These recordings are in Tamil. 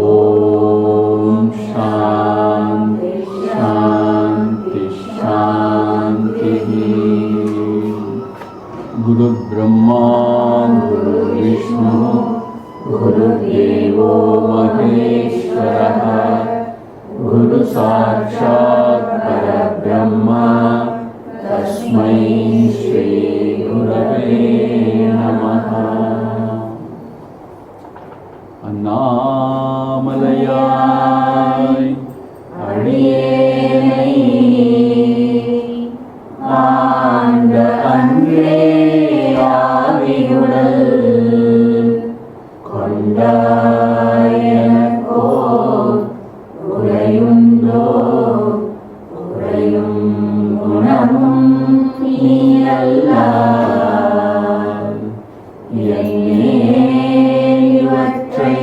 ஓம் சாந்தி சாந்தி சாந்தி. குரு பிரம்மா குரு விஷ்ணு குருதேவோ மகேஸ்வரः குரு சாட்சாத் பரபிரம்மா தஸ்மை ஸ்ரீ குரவே நமः. அண்ணாமலையாய் அடியேனை ஆண்ட அன்றே ஆவியுடல் கொண்டாய் எனக்கோ உரையுண்டோ உரையும் குணமும் நீ அல்லால் என்னே இவற்றை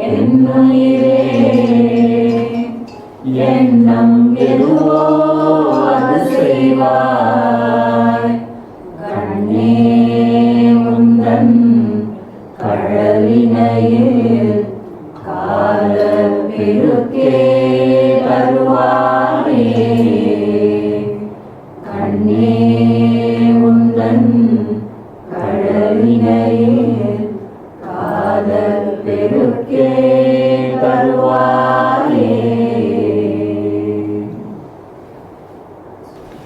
என்னுயிரே எண்ணம் எதுவோ அது செய்வாய் கண்ணே உந்தன் கடலினையில் கால பெருக்கே தருவானே. கண்ணே உந்தன் கடலினையில் கால பெருக்கே தருவானே.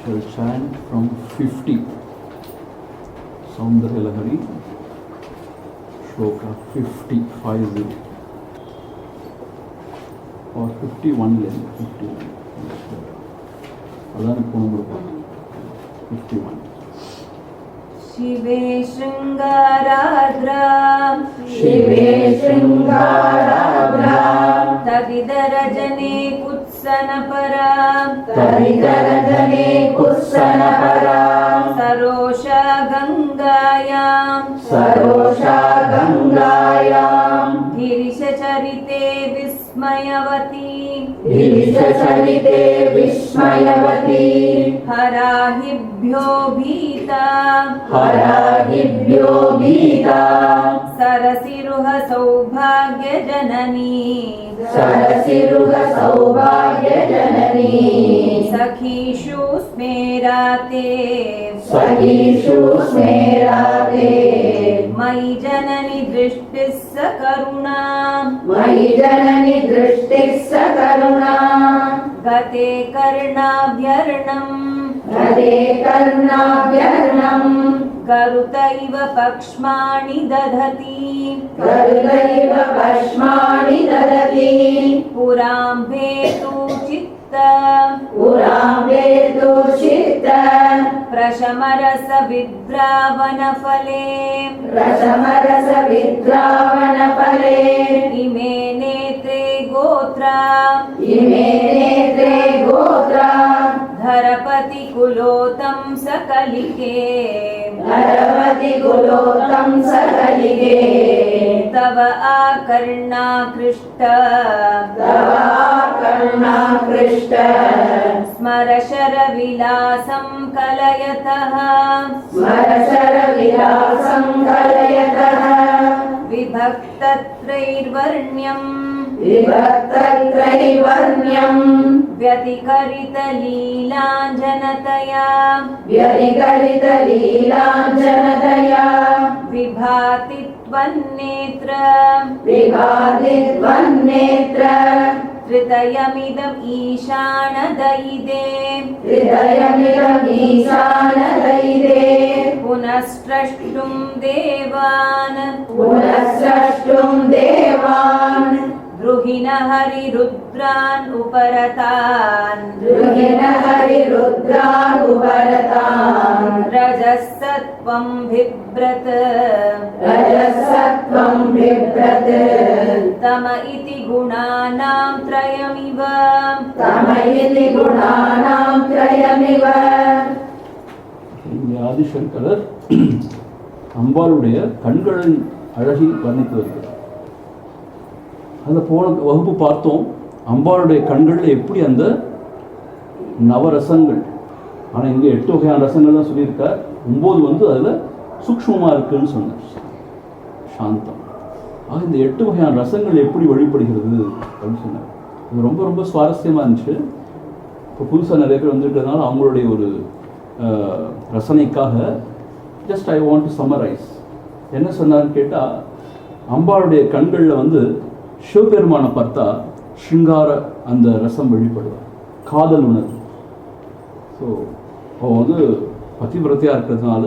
Shall chant from 50 Saundarya Lahari Shloka 50 or 51 len 51 adana ponum 51. शिवे शृंगाराद्रा शिवे शृंगाराद्रा तदिदरजने कुत्सनपरा तदिदरजने कुत्सनपरा सरोषा गंगायां सरोषा गंगायां गिरिशचरिते विस्मयवती गिरिशचरिते विस्मयवती हराहिभ्यो भीता हराहिभ्यो भीता सरसिरुह सौभाग्यजननी सरसिरुह सौभाग्यजननी सखीषु स्मेराते सखीषु स्मेराते मयि जननि दृष्टिः सकरुणा मयि जननि दृष्टिः सकरुणा गते कर्णाभ्यर्णम् हरे कर्णाभ्यर्णम् गरुत इव पक्ष्माणि दधति गरुदैव पक्ष्माणि ददति पुराम्भे तु चित्त पुराम्भेतु चित्त प्रशमरसविद्रावनफले रसमरसविद्रावणफले इमे नेत्रे गोत्रा इमे नेत्रे गोत्रा धरपति कुलोतं सकलिके धरपति कुलोतं सकलिके तव आकर्णाकृष्ट तव आकर्णाकृष्ट स्मर शरविलासं कलयतः स्मरशरविलासं कलयतः विभक्तत्रैर्वर्ण्यम् विभक्तत्रैवर्ण्यम् व्यतिकरितलीलाञ्जनतया व्यतिकरितलीलाञ्जनतया विभाति त्वन्नेत्र विभाति त्वन्नेत्र हृदयमिदम् ईशानदयिदे हृदयमिदमीशानदयिदे पुनस्रष्टुं देवान् पुनस्रष्टुं देवान् द्रुहिण हरिरुद्रान् उपरतान् द्रुहिण हरिरुद्रान् उपरतान् रजसत्वं बिभ्रत् रजसत्वं बिभ्रत् तम इति गुणानां त्रयमिव तम इति गुणानां त्रयमिव. இங்கே ஆதிசங்கரர் அம்பாளுடைய கண்களின் அழகை வர்ணித்து வருகிறார். அந்த போன வகுப்பு பார்த்தோம், அம்பாளுடைய கண்களில் எப்படி அந்த நவரசங்கள், ஆனால் இங்கே 8 வகையான ரசங்கள் தான் சொல்லியிருக்கார். 9 அதில் சூக்ஷ்மமாக இருக்குன்னு சொன்னார். சாந்தம். ஆக இந்த 8 வகையான ரசங்கள் எப்படி வெளிப்படுகிறது அப்படின்னு சொன்னார். இது ரொம்ப ரொம்ப சுவாரஸ்யமாக இருந்துச்சு. இப்போ புதுசாக நிறைய பேர் வந்துருக்கிறதுனால அவங்களுடைய ஒரு ரசனைக்காக just I want to summarise. என்ன சொன்னார்னு கேட்டால், அம்பாளுடைய கண்களில் வந்து சிவபெருமானை பார்த்தா ஸ்ருங்கார அந்த ரசம் வெளிப்படுவார், காதல் உணர்வு. ஸோ அவள் வந்து பதிவிரத்தையாக இருக்கிறதுனால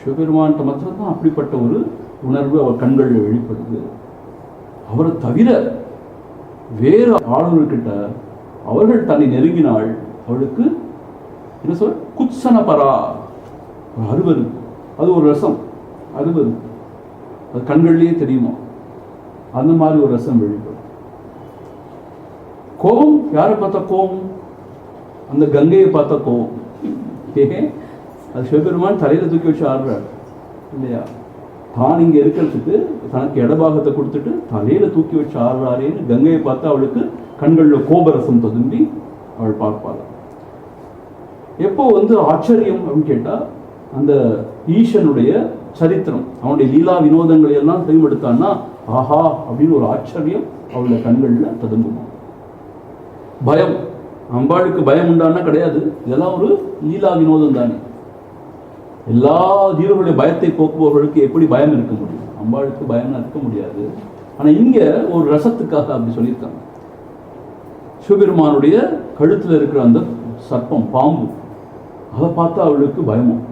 சிவபெருமான்கிட்ட மாத்திரம்தான் அப்படிப்பட்ட ஒரு உணர்வு அவர் கண்களில் வெளிப்படுது. அவரை தவிர வேறு ஆளுநர்கிட்ட அவர்கள் தன்னை நெருங்கினாள், அவளுக்கு என்ன சொல் குத்சனபரா, ஒரு அருவரு, அது ஒரு ரசம், அருவரு, அது கண்கள்லேயே தெரியுமா, அந்த மாதிரி ஒரு ரசம் வெளிப்படும். கோபம், யாரை பார்த்தா கோபம்? அந்த கங்கையை பார்த்தா கோபம். அது சிவபெருமான் தலையில தூக்கி வச்சு ஆடுறாரு இல்லையா? தான் இங்க இருக்கிறதுக்கு தனக்கு இடபாகத்தை கொடுத்துட்டு தலையில தூக்கி வச்சு ஆடுறாரேன்னு கங்கையை பார்த்து அவளுக்கு கண்களில் கோபரசம் ததும்பி அவள் பார்ப்பாள். எப்போ வந்து ஆச்சரியம் அப்படின்னு கேட்டா, அந்த ஈசனுடைய சரித்திரம், அவனுடைய லீலா வினோதங்களை எல்லாம் தெளிவெடுத்தான்னா ஆஹா அப்படின்னு ஒரு ஆச்சரியம் அவளுடைய கண்களில் ததும்புமா. பயம், அம்பாளுக்கு பயம் உண்டானா கிடையாது, இதெல்லாம் ஒரு லீலா வினோதம் தானே. எல்லா ஜீவர்களுடைய பயத்தை போக்குபவர்களுக்கு எப்படி பயம் இருக்க முடியும்? அம்பாளுக்கு பயம் இருக்க முடியாது. ஆனா இங்க ஒரு ரசத்துக்காக அப்படி சொல்லியிருக்காங்க. சிவபெருமானுடைய கழுத்துல இருக்கிற அந்த சர்ப்பம், பாம்பு, அதை பார்த்தா அவளுக்கு பயமும்.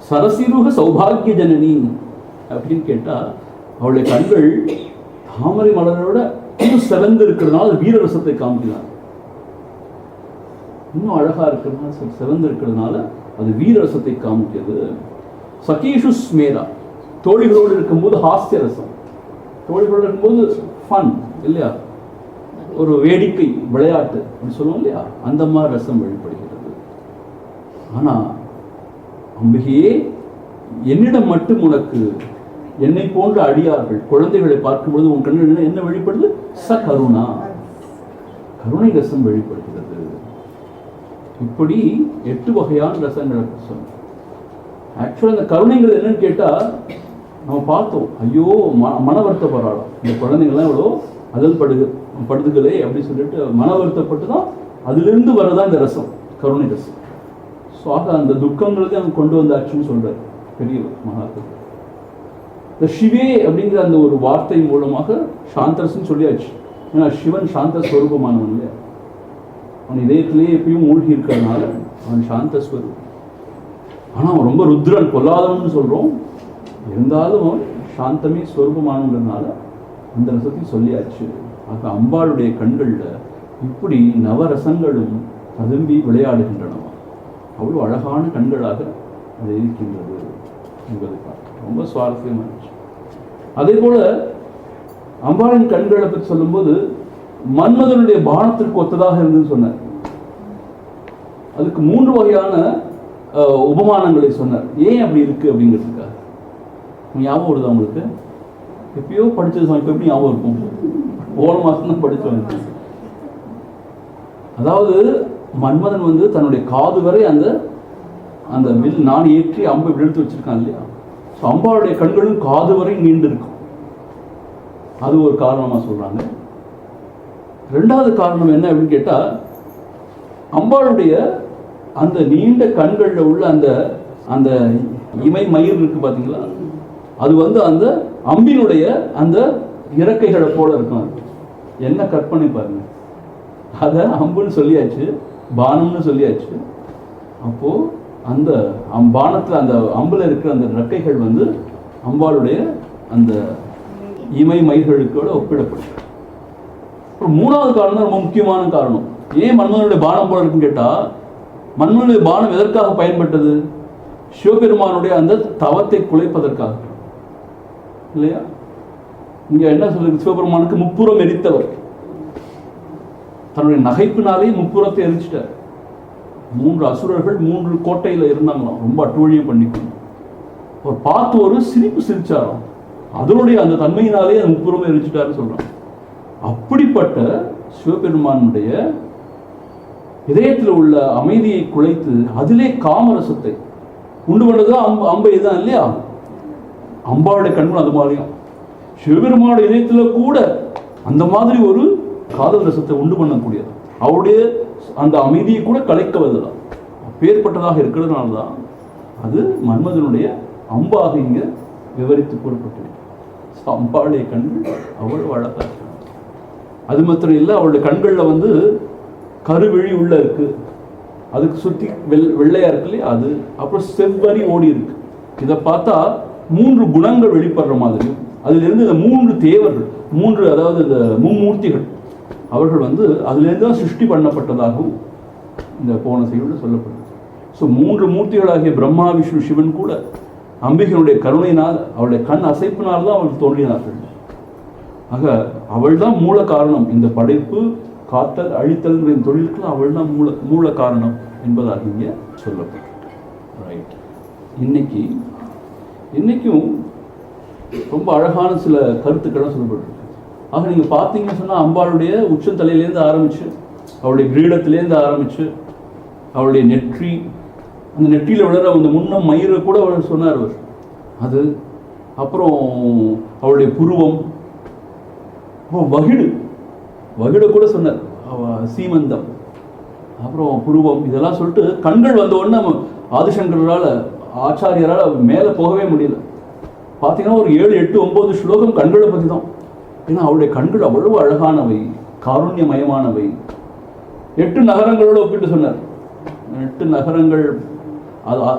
சரசிருக சௌபாகிய ஜனனி அப்படின்னு கேட்டா, அவளுடைய கண்கள் தாமரை மலரோட சிறந்து இருக்கிறதுனால வீரரசத்தை காமிக்கிறார். இன்னும் அழகா இருக்கிறதுனால, சிறந்து இருக்கிறதுனால அது வீரரசத்தை காமிக்கிறது. சகீஷு ஸ்மேரா, தோழிகளோடு இருக்கும்போது ஹாஸ்ய ரசம், தோழிகளோடு இருக்கும்போது ஃபன் இல்லையா, ஒரு வேடிக்கை விளையாட்டு அப்படின்னு சொல்லுவோம் இல்லையா, அந்த மாதிரி ரசம் வெளிப்படுகிறது. ஆனா அம்பிகையே, என்னிடம் மட்டும் உனக்கு என்னை போன்ற அடியார்கள் குழந்தைகளை பார்க்கும்பொழுது உன் கண்ணில் என்ன வெளிப்படுது? கருணா, கருணை ரசம் வெளிப்படுகிறது. இப்படி 8 வகையான ரசங்களை சொன்னோம். ஆக்சுவலாக இந்த கருணைங்கிறது என்னன்னு கேட்டா, நம்ம பார்த்தோம், ஐயோ மன வருத்தப்படுறாளோ இந்த குழந்தைங்கள்லாம் எவ்வளோ அதல் படுதுகளே அப்படின்னு சொல்லிட்டு மன வருத்தப்பட்டு தான் அதிலிருந்து வரதான் இந்த ரசம், கருணை ரசம். ஸோ ஆக அந்த துக்கங்கிறது அவங்க கொண்டு வந்தாச்சுன்னு சொல்றாரு பெரியவர் மகாத்மா. இந்த சிவே அப்படிங்கிற அந்த ஒரு வார்த்தை மூலமாக சாந்தரசன் சொல்லியாச்சு. ஏன்னா சிவன் சாந்த ஸ்வரூபமானவன் இல்லையா, அவன் இதயத்திலேயே எப்பயும் மூழ்கி இருக்கிறதுனால அவன் சாந்த ஸ்வரூபம். ஆனால் அவன் ரொம்ப ருத்ரன், கொல்லாதவன் சொல்றோம், இருந்தாலும் அவன் சாந்தமே ஸ்வரூபமானவங்கிறதுனால அந்த ரசத்தையும் சொல்லியாச்சு. ஆக அம்பாளுடைய கண்களில் இப்படி நவரசங்களும் ததும்பி விளையாடுகின்றனவா, அவ்வளோ அழகான கண்களாக அது இருக்கின்றது என்பதை பார்க்க ரொம்ப சுவாரஸ்யமாக இருந்துச்சு. அதே போல அம்பாளின் கண்களை பற்றி சொல்லும்போது மன்மதனுடைய பானத்திற்கு ஒத்ததாக இருந்ததுன்னு சொன்னார். அதுக்கு 3 வகையான உபமானங்களை சொன்னார். ஏன் அப்படி இருக்கு அப்படிங்கிறதுக்காக. ஞாபகம் வருதா உங்களுக்கு? எப்பயோ படிச்சது, இப்போ எப்படி ஞாபகம் இருக்கும்? போன மாதம் தான் படிச்சவங்க. அதாவது மன்மதன் வந்து தன்னுடைய காது வரை அந்த அந்த வில் நான் ஏற்றி அம்பை எடுத்து வச்சிருக்கான் இல்லையா, ஸோ அம்பாளுடைய கண்களும் காது வரை நீண்டு இருக்கும். அது ஒரு காரணமா சொல்றாங்க. 2வது காரணம் என்ன அப்படின்னு கேட்டா, அம்பாளுடைய அந்த நீண்ட கண்களில் உள்ள அந்த அந்த இமை மயிர் இருக்கு பாத்தீங்களா, அது வந்து அந்த அம்பினுடைய அந்த இறக்கைகளை போல இருக்கும். என்ன கற்பனை பாருங்க, அத அம்புன்னு சொல்லியாச்சு, பானம்னு சொல்லியாச்சு. அப்போ அந்த பானத்துல அந்த அம்புல இருக்கிற அந்த ரெக்கைகள் வந்து அம்பாளுடைய அந்த இமை மயிர்களுக்கோட ஒப்பிடப்படும். 3வது காரணம் தான் ரொம்ப முக்கியமான காரணம். ஏன் மன்மதனுடைய பானம் போல இருக்குன்னு கேட்டா, மன்மதனுடைய பானம் எதற்காக பயன்பட்டது? சிவபெருமானுடைய அந்த தவத்தை குலைப்பதற்காக இல்லையா. இங்க என்ன சொல்லுங்க, சிவபெருமானுக்கு முப்புறம் எரித்தவர், தன்னுடைய நகைப்பினாலே முப்புறத்தை எரிச்சிட்டார். 3 அசுரர்கள் 3 கோட்டையில இருந்தாங்களாம், ரொம்ப அட்டூழியம் பண்ணிக்கணும். அவர் பார்த்து ஒரு சிரிப்பு சிரிச்சாராம், அதனுடைய அந்த தன்மையினாலே அந்த முப்புறமே எரிச்சிட்டாருன்னு சொல்றாங்க. அப்படிப்பட்ட சிவபெருமானுடைய இதயத்தில் உள்ள அமைதியை குலைத்து அதிலே காமரசத்தை உண்டு பண்ணதுதான் அம்பை தான் இல்லையா. அம்பாளுடைய கண்கள் அது மாதிரியும் சிவபெருமானுடைய இதயத்துல கூட அந்த மாதிரி ஒரு காதல் ரசத்தை உண்டு பண்ணக்கூடியது. அவருடைய அந்த அமைதியை கூட கலைக்க வல்லதான், அப்பேற்பட்டதாக இருக்கிறதுனால தான் அது மன்மதனுடைய அம்பாக இங்க விவரித்து கூறப்பட்டிருக்கு. அம்பாளுடைய கண்கள் அவ்வளவு அழகா இருக்கு. அது மாத்திரம் இல்லை, அவளுடைய கண்கள்ல வந்து கருவிழி உள்ள இருக்கு, அதுக்கு சுற்றி வெள்ளையா இருக்கு இல்லையா அது, அப்புறம் செவ்வரி ஓடி இருக்கு. இதை பார்த்தா 3 குணங்கள் வெளிப்படுற மாதிரியும், அதுல இருந்து இந்த 3 தேவர்கள், 3 அதாவது இந்த மும்மூர்த்திகள் அவர்கள் வந்து அதுல இருந்து தான் சிருஷ்டி பண்ணப்பட்டதாகவும் இந்த போன செய்யுள்ள சொல்லப்படுது. ஸோ 3 மூர்த்திகளாகிய பிரம்மா விஷ்ணு சிவன் கூட அம்பிகையினுடைய கருணையினால் அவளுடைய கண் அசைப்பினால் தான் அவள் தோன்றினார்கள். ஆக அவள் தான் மூல காரணம், இந்த படைப்பு காத்தல் அழித்தல் தொழிலுக்கு அவள் தான் மூல காரணம் என்பதாக இங்கே சொல்லப்பட்டிருக்கு. ரைட். இன்னைக்கும் ரொம்ப அழகான சில கருத்துக்கள்லாம் சொல்லப்பட்டிருக்கு. ஆக நீங்க பார்த்தீங்கன்னு சொன்னா அம்பாளுடைய உச்சந்தலையிலேருந்து ஆரம்பிச்சு, அவளுடைய கிரீடத்திலேருந்து ஆரம்பிச்சு, அவளுடைய நெற்றி, அந்த நெற்றியில் விழுற அந்த முன்னம் மயிரை கூட அவர் சொன்னார் அவர், அது அப்புறம் அவளுடைய புருவம், வகிடு கூட சொன்னார், சீமந்தம், அப்புறம் புருவம், இதெல்லாம் சொல்லிட்டு கண்கள் வந்த உடனே ஆதிசங்கரால் ஆச்சாரியரால் மேலே போகவே முடியல. பார்த்தீங்கன்னா ஒரு 7, 8, 9 ஸ்லோகம் கண்களை பற்றி தான். ஏன்னா அவளுடைய கண்கள் அவ்வளவு அழகானவை, காருண்யமயமானவை. 8 நகரங்களோட ஒப்பிட்டு சொன்னார். 8 நகரங்கள்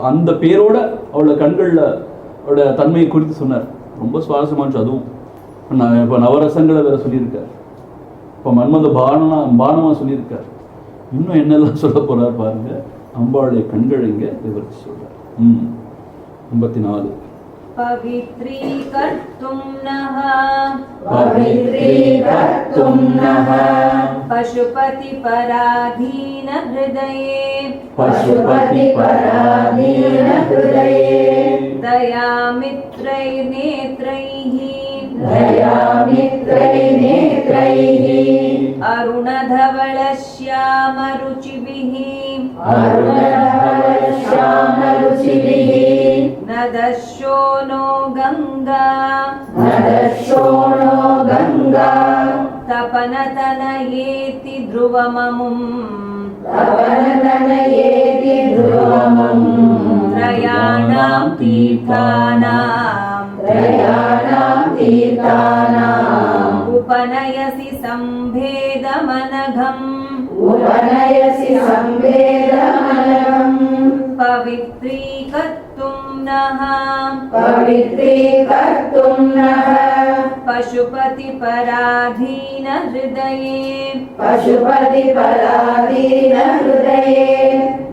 அந்த பேரோட அவளோட கண்களில் அவளோட தன்மையை குறித்து சொன்னார். ரொம்ப சுவாரஸ்யமானது. அதுவும் இப்போ நவரசங்களை வேற சொல்லியிருக்கார், இப்போ மன்மத பானமா சொல்லியிருக்கார். இன்னும் என்னெல்லாம் சொல்ல போறார் பாருங்க. அம்பாளுடைய கண்கள் இங்க விவரிச்சு சொல்றார். 54 पवित्रीकर्तुं नः पशुपतिपराधीन हृदये दयामित्रैर्नेत्रैः अरुणधवलश्यामरुचिभिः नदशो नो गंगा तपनतनयेति ध्रुवममुम् त्रयाणां तीर्थानाम् उपनयसि सम्भेदमनघम् पवित्रीकर्तुं नः पशुपतिपराधीन हृदये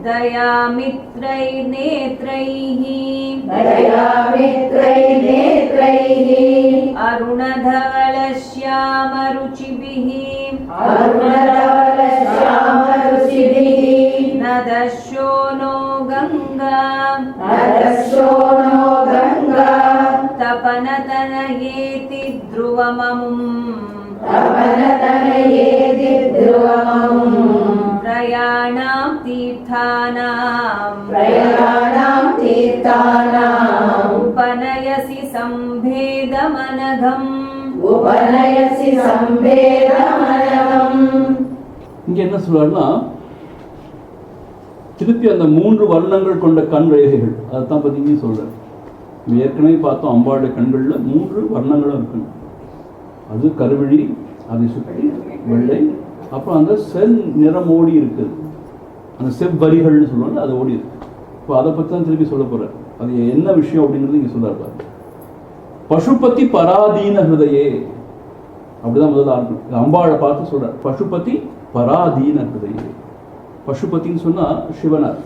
दयामित्रैर्नेत्रैः अरुणधवलश्यामरुचिभिः नदशो नो गंगा तपनतनयेति ध्रुवममुम् त्रयाणां तीर्थानाम् उपनयसि सम्भेदमनघम् இங்க என்ன சொல்றாருன்னா, திருப்பி அந்த 3 வர்ணங்கள் கொண்ட கண் ரேகைகள் அதைத்தான் பத்தி சொல்றாரு. ஏற்கனவே பார்த்தோம் அம்பாளுடைய கண்கள்ல 3 வர்ணங்களும் இருக்கு. அது கருவிழி, அதை சுற்றி வெள்ளை, அப்புறம் அந்த செல் நிறம் ஓடி இருக்குது, அந்த செவ்வரிகள்னு சொல்லுவாங்க, அது ஓடி இருக்கு. இப்போ அதை பற்றி தான் திருப்பி சொல்ல போறாரு. அது என்ன விஷயம் அப்படிங்கிறது இங்க சொல்றாரு. பசுபதி பராதீன ஹிருதயே, அப்படிதான் முதல்ல ஆரம்பிக்கும். அம்பாளை பார்த்து சொல்றார், பசுபதி பராதீன ஹிருதயே. பசுபதின்னு சொன்னா சிவனார்,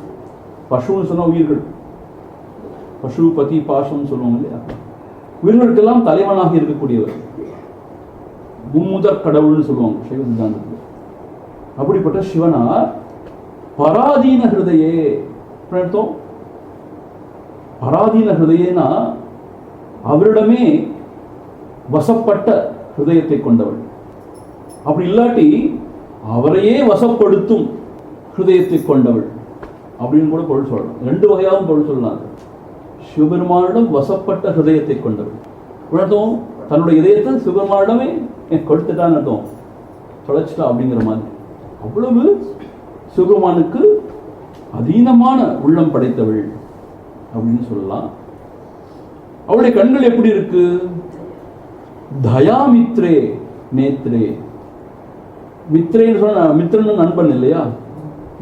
பசுன்னு சொன்னா உயிர்கள், பசுபதி பாசம்னு சொல்லுவாங்க இல்லையா, உயிர்களுக்கெல்லாம் தலைவனாக இருக்கக்கூடியவர், மும்முதற் கடவுள்னு சொல்லுவாங்க சைவ சித்தாந்தத்தில். அப்படிப்பட்ட சிவனார் பராதீன ஹிருதயே. அர்த்தம் பராதீன ஹிருதயேனா அவரிடமே வசப்பட்ட ஹிருதயத்தை கொண்டவள். அப்படி இல்லாட்டி அவரையே வசப்படுத்தும் ஹிருதயத்தை கொண்டவள் அப்படின்னு கூட பொருள் சொல்லலாம். 2 வகையாகவும் பொருள் சொல்லலாம். சிவபெருமானிடம் வசப்பட்ட ஹிருதயத்தை கொண்டவள். அர்த்தம் தன்னுடைய இதயத்தை சிவபெருமானிடமே கொடுத்துட்டான்னு அர்த்தம், தொலைச்சிட்டா அப்படிங்கிற மாதிரி. அவ்வளவு சிவபெருமானுக்கு அதீனமான உள்ளம் படைத்தவள் அப்படின்னு சொல்லலாம். அவளுடைய கண்கள் எப்படி இருக்கு? தயாமித்ரே நேத்ரே. மித்ரேன்னு சொன்னா மித்ரன் நண்பன் இல்லையா,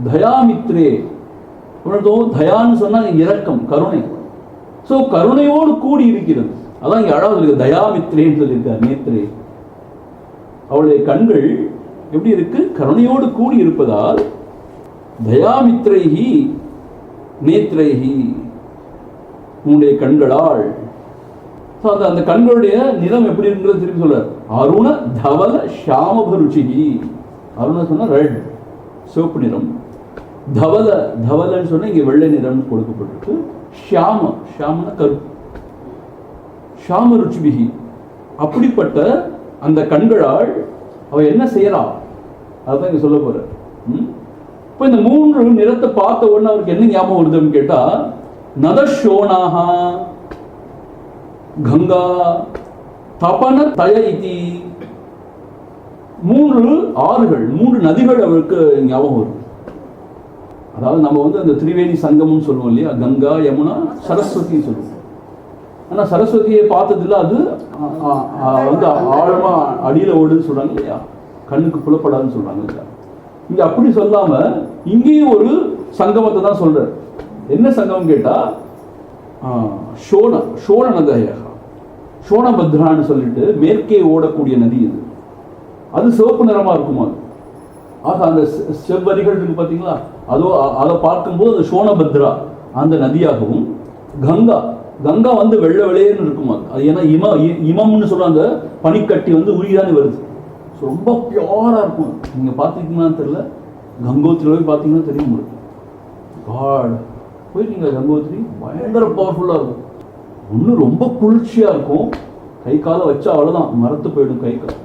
தயாமித்ரே. தயான்னு சொன்னா இரக்கம், கருணை. சோ கருணையோடு கூடி இருக்கிறது. அதான் இங்க அழகாக இருக்கு, தயாமித்ரேன்னு சொல்லியிருக்கார். நேத்ரே, அவளுடைய கண்கள் எப்படி இருக்கு? கருணையோடு கூடி இருப்பதால் தயாமித்ரைஹி நேத்ரைஹி, உன்னுடைய கண்களால். அந்த கண்களுடைய நிறம் எப்படி இருக்குங்கிறது திருப்பி சொல்றார். அருண தவல ஷாமபருச்சிகி. அருண சொன்னா ரெட், சிவப்பு நிறம். தவல, தவலன்னு சொன்னா இங்க வெள்ளை நிறம் கொடுக்கப்பட்டிருக்கு. ஷியாம, ஷியாமன கருப்பு. ஷாம ருச்சிபிகி, அப்படிப்பட்ட அந்த கண்களால் அவ என்ன செய்யறா அதான் இங்க சொல்ல போற. இப்ப இந்த மூன்று நிறத்தை பார்த்த உடனே அவருக்கு என்ன ஞாபகம் வருதுன்னு கேட்டா, நதஷோனாஹா கங்கா தபன தய இதி. மூன்று ஆறுகள், மூன்று நதிகள் அவருக்கு ஞாபகம் வரும். அதாவது நம்ம அந்த திரிவேணி சங்கம்னு சொல்லுவோம் இல்லையா, கங்கா யமுனா சரஸ்வதி சொல்லுவோம். ஆனா சரஸ்வதியை பார்த்ததில்ல, அது ஆழமா அடியில ஓடுன்னு சொல்றாங்க இல்லையா, கண்ணுக்கு புலப்படாதுன்னு சொல்றாங்க இல்லையா. இங்க அப்படி சொல்லாம இங்கேயும் ஒரு சங்கமத்தை தான் சொல்ற. என்ன சங்கமம் கேட்டா, ஷோண நதயா, ஷோணபத்ரான்னு சொல்லிட்டு மேற்கே ஓடக்கூடிய நதி இது. அது சிவப்பு நிறமா இருக்குமா. ஆக அந்த செவ்வரிகள் இருக்கு பார்த்தீங்களா, அதை பார்க்கும்போது அது ஷோணபத்ரா அந்த நதியாகவும், கங்கா, கங்கா வெள்ளை வெளியேன்னு இருக்குமா. அது ஏன்னா இமம்னு சொல்ற அந்த பனிக்கட்டி உருகிதானே வருது. ரொம்ப பியூரா இருக்கும். நீங்க பார்த்துருக்கீங்கன்னு தெரியல, கங்கோத்திரியில போய் பார்த்தீங்கன்னா தெரியும் உங்களுக்கு. காட் போயிருக்கீங்க கங்கோத்திரி, பயங்கர பவர்ஃபுல்லா இருக்கும். ஒன்று ரொம்ப குளிர்ச்சியா இருக்கும், கை காலை வச்சா அவ்வளோதான் மரத்து போயிடும் கை கால்.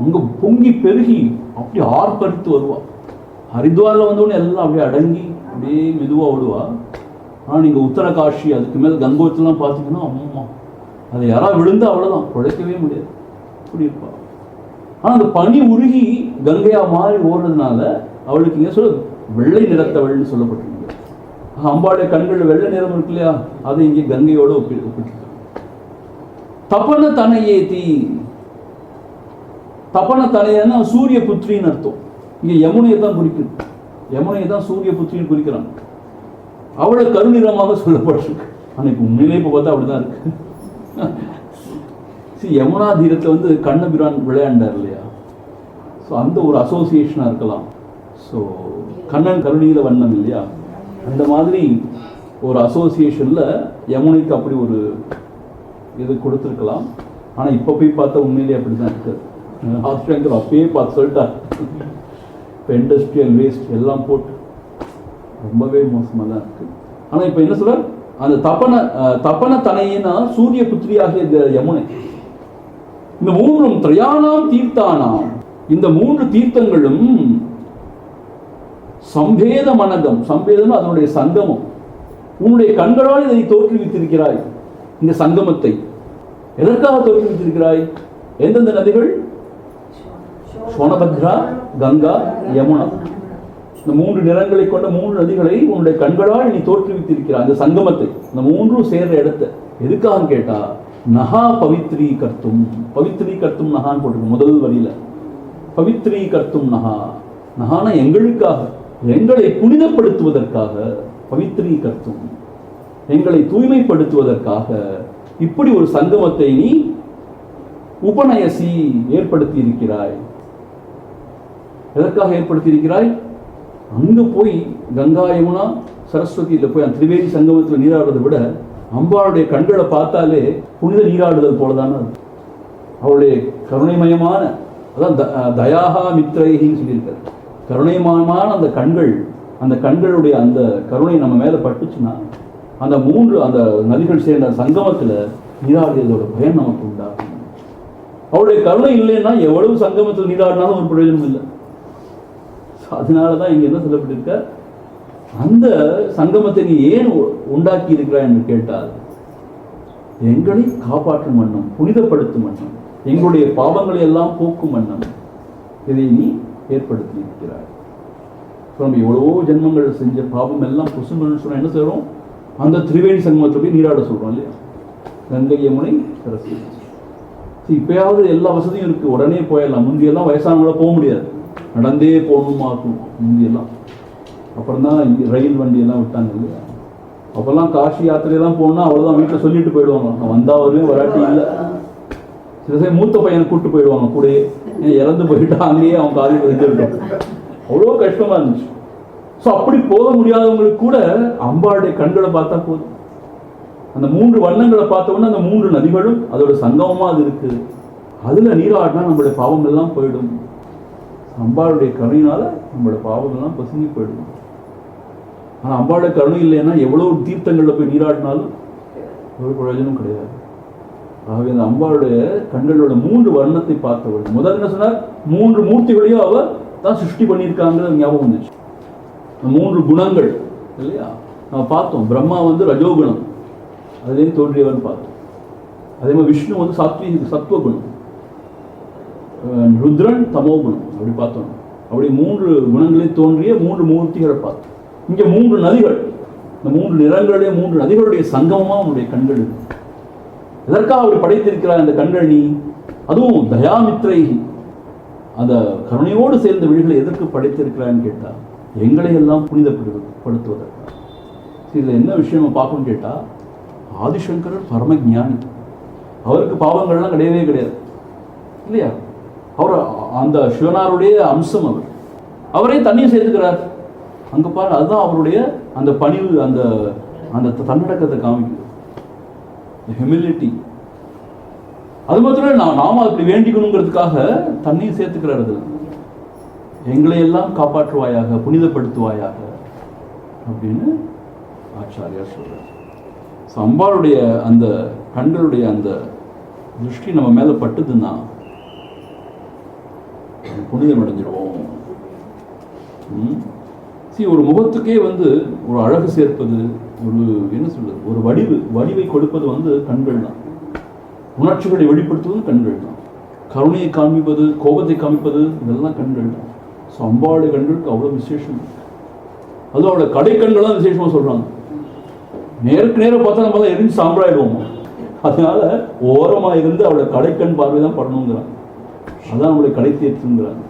அங்க பொங்கி பெருகி அப்படி ஆர்ப்பரித்து வருவா. ஹரித்வாரில் வந்தோடனே எல்லாம் அப்படியே அடங்கி அப்படியே மெதுவா ஓடுவா. ஆனால் நீங்க உத்தரகாஷி அதுக்கு மேல கங்கோத்திரிலாம் பார்த்தீங்கன்னா அம்மா, அது யாராவது விழுந்தா அவ்வளோதான், குழைக்கவே முடியாது, அப்படி இருப்பா. ஆனால் அந்த பனி உருகி கங்கையா மாறி ஓடுறதுனால அவளுக்கு இங்கே சொல்ல வெள்ளை நிறத்தவள்னு சொல்லப்பட்டிருக்கு. அம்பாளுடைய கண்கள் வெள்ளை நிறம் இருக்கு இல்லையா, அதை இங்கே கங்கையோட ஒப்பிட்டு. தபன தனையேதி, தபன தனையன்னா சூரிய புத்திரின்னு அர்த்தம். இங்க யமுனையை தான் குறிக்குது, யமுனையை தான் சூரிய புத்திரின்னு குறிக்கிறாங்க. அவளை கருநிறமாக சொல்லப்பட்டிருக்கு. ஆனால் இப்போ உண்மையிலே இப்போ பார்த்தா அப்படிதான் இருக்கு. யமுனா தீரத்தை கண்ணபிரான் விளையாண்டார் இல்லையா, ஸோ அந்த ஒரு அசோசியேஷனாக இருக்கலாம். ஸோ கண்ணன் கருணீல வண்ணம் இல்லையா, அந்த மாதிரி ஒரு அசோசியேஷன்ல யமுனைக்கு அப்படி ஒரு இது கொடுத்துருக்கலாம். ஆனால் இப்போ போய் பார்த்தா உண்மையிலேயே அப்படி தான் இருக்குது. ஆஸ்திரேலியா அப்பயே பார்த்து சொல்லிட்டா, இப்போ இண்டஸ்ட்ரியல் வேஸ்ட் எல்லாம் போட்டு ரொம்பவே மோசமாக தான் இருக்கு. ஆனால் இப்போ என்ன சொல்ற, அந்த தபன தனையினா சூரிய புத்திரியாகிய இந்த யமுனை. இந்த மூன்றும் திரயானாம் தீர்த்தானாம், இந்த மூன்று தீர்த்தங்களும் சம்பேத மனகம், சம்பேதம் அதனுடைய சங்கமம். உன்னுடைய கண்களால் இதை தோற்றுவித்திருக்கிறாய். இந்த சங்கமத்தை எதற்காக தோற்றுவித்திருக்கிறாய்? எந்தெந்த நதிகள்? சோனபத்ரா, கங்கா, யமுனா. இந்த மூன்று நிறங்களை கொண்ட மூன்று நதிகளை உன்னுடைய கண்களால் நீ தோற்றுவித்திருக்கிறாய். அந்த சங்கமத்தை, இந்த மூன்றும் சேர்ற இடத்தை எதுக்காக கேட்டா, நகா பவித்ரி கர்த்தும், பவித்ரி கர்த்தும் நகான்னு போட்டிருக்கு முதல் வரியில. பவித்ரி கர்த்தும் நகா, நகான எங்களுக்காக, எங்களை புனிதப்படுத்துவதற்காக. பவித்ரி கர்த்தும், எங்களை தூய்மைப்படுத்துவதற்காக இப்படி ஒரு சங்கமத்தை நீ உபநயசி ஏற்படுத்தி இருக்கிறாய். எதற்காக ஏற்படுத்தி இருக்கிறாய்? அங்க போய் கங்கா யமுனா சரஸ்வதியில போய் அந்த திரிவேணி சங்கமத்தில் நீராடுறதை விட அம்பாளுடைய கண்களை பார்த்தாலே புனித நீராடுதல் போலதான அவளுடைய கருணைமயமான, அதான் தயாகா மித்ரைகின்னு சொல்லியிருக்காரு. கருணைமயமான அந்த கண்கள், அந்த கண்களுடைய அந்த கருணை நம்ம மேல பட்டுச்சுன்னா அந்த மூன்று அந்த நதிகள் சேர்ந்த சங்கமத்துல நீராடியதோட பயன் நமக்கு உண்டாகும். அவளுடைய கருணை இல்லைன்னா எவ்வளவு சங்கமத்தில் நீராடினாலும் ஒரு பிரயோஜனம் இல்லை. அதனாலதான் இங்க என்ன சொல்லப்பட்டிருக்க, அந்த சங்கமத்தை நீ ஏன் உண்டாக்கி இருக்கிறாய் என்று கேட்டால், எங்களை காப்பாற்றும் வண்ணம், புனிதப்படுத்தும் வண்ணம், எங்களுடைய பாவங்களை எல்லாம் போக்கும் வண்ணம் இதை நீ ஏற்படுத்தி இருக்கிறாய். நம்ம எவ்வளவோ ஜென்மங்கள் செஞ்ச பாவம் எல்லாம் புசுங்கள்னு சொன்னா என்ன செய்றோம்? அந்த திரிவேணி சங்கமத்தை போய் நீராட சொல்றோம் இல்லையா? கங்கை யமுனை சரஸ்வதி. இப்பயாவது எல்லா வசதியும் இருக்கு, உடனே போயிடலாம். முந்தியெல்லாம் வயசானவங்கள போக முடியாது, நடந்தே போகணுமா இருக்கும் முந்தியெல்லாம். அப்புறம் தான் ரயில் வண்டி எல்லாம் விட்டாங்க இல்லையா? அப்பெல்லாம் காசி யாத்திரையெல்லாம் போனா அவ்வளவுதான், வீட்டில் சொல்லிட்டு போயிடுவாங்க, நான் வந்தா வருவேன் வராட்டி இல்லை. சில சமயம் மூத்த பையனை கூப்பிட்டு போயிடுவாங்க கூடயே, இறந்து போயிட்டா அங்கேயே அவன் காலையில் வந்துருக்கோம். அவ்வளோ கஷ்டமா இருந்துச்சு. ஸோ அப்படி போக முடியாதவங்களுக்கு கூட அம்பாளுடைய கண்களை பார்த்தா போதும். அந்த 3 வண்ணங்களை பார்த்தோம்னா அந்த 3 நதிகளும் அதோட சங்கமமா அது இருக்கு. அதுல நீராடினா நம்மளுடைய பாவம் எல்லாம் போயிடும். அம்பாளுடைய கருணையினால நம்மளோட பாவம் எல்லாம் பசுங்கி போயிடும். ஆனா அம்பாளுடைய கருணை இல்லைன்னா எவ்வளவு தீர்த்தங்கள்ல போய் நீராடினாலும் ஒரு பிரயோஜனம் கிடையாது. ஆகவே அந்த அம்பாளுடைய கண்களோட 3 வர்ணத்தை பார்த்தவள். முதல் என்ன சொன்னார்? 3 மூர்த்திகளையும் அவ தான் சிருஷ்டி பண்ணியிருக்காங்க ஞாபகம் வந்துச்சு. 3 குணங்கள் இல்லையா நம்ம பார்த்தோம். பிரம்மா ரஜோகுணம், அதுலேயே தோன்றியவன் பார்த்தோம். அதே மாதிரி விஷ்ணு சாத்வீக சத்துவகுணம், ருத்ரன் தமோகுணம், அப்படி பார்த்தோம். அப்படி 3 குணங்களில் தோன்றிய 3 மூர்த்திகளை பார்த்தோம். இங்க 3 நதிகள், இந்த 3 நிறங்களுடைய 3 நதிகளுடைய சங்கமமா அவனுடைய கண்கள் இருக்கு. எதற்காக அவர் படைத்திருக்கிறார் அந்த கண்கள்? நீ அதுவும் தயாமித்ரை, அந்த கருணையோடு சேர்ந்த விழிகளை எதற்கு படைத்திருக்கிறான்னு கேட்டா, எங்களை எல்லாம் புனிதப்படுத்துவதற்காக. இதுல என்ன விஷயம் நம்ம பார்க்கணும்னு கேட்டா, ஆதிசங்கரர் பரம ஞானி, அவருக்கு பாவங்கள்லாம் கிடையவே கிடையாது இல்லையா? அவர் அந்த சிவனாருடைய அம்சம், அவரே தண்ணியை சேர்த்துக்கிறார். அங்க பாரு, அதுதான் அவருடைய அந்த பணிவு, அந்த அந்த தன்னடக்கத்தை காமிக்குது, ஹியூமிலிட்டி. அது மாத்திரம் நாம அப்படி வேண்டிக்கணுங்கிறதுக்காக தண்ணியை சேர்த்துக்கிறார். அது எங்களை எல்லாம் காப்பாற்றுவாயாக, புனிதப்படுத்துவாயாக அப்படின்னு ஆச்சாரியார் சொல்றார். அம்பாளுடைய அந்த கண்களுடைய அந்த திருஷ்டி நம்ம மேல பட்டுதுன்னா புனிதம் அடைஞ்சிடுவோம். ஒரு முகத்துக்கே ஒரு அழகு சேர்ப்பது, ஒரு என்ன சொல்றது, ஒரு வடிவை கொடுப்பது கண்கள் தான். உணர்ச்சிகளை வெளிப்படுத்துவது கண்கள் தான். கருணையை காண்பிப்பது, கோபத்தை காமிப்பது, இதெல்லாம் கண்கள் தான். ஸோ அம்பாளுடைய கண்களுக்கு அவ்வளோ விசேஷம். அதுவும் அவளோட கடைக்கண்கள் தான் விசேஷமா சொல்றாங்க. நேருக்கு நேரம் பார்த்தா நம்ம தான் எரிஞ்சு சாம்பிராயிடுவோம். அதனால ஓரமா இருந்து அவளோட கடைக்கண் பார்வை தான் படணுங்கிறாங்க. அதான் அவளுடைய கடை தேர்த்துங்கிறாங்க.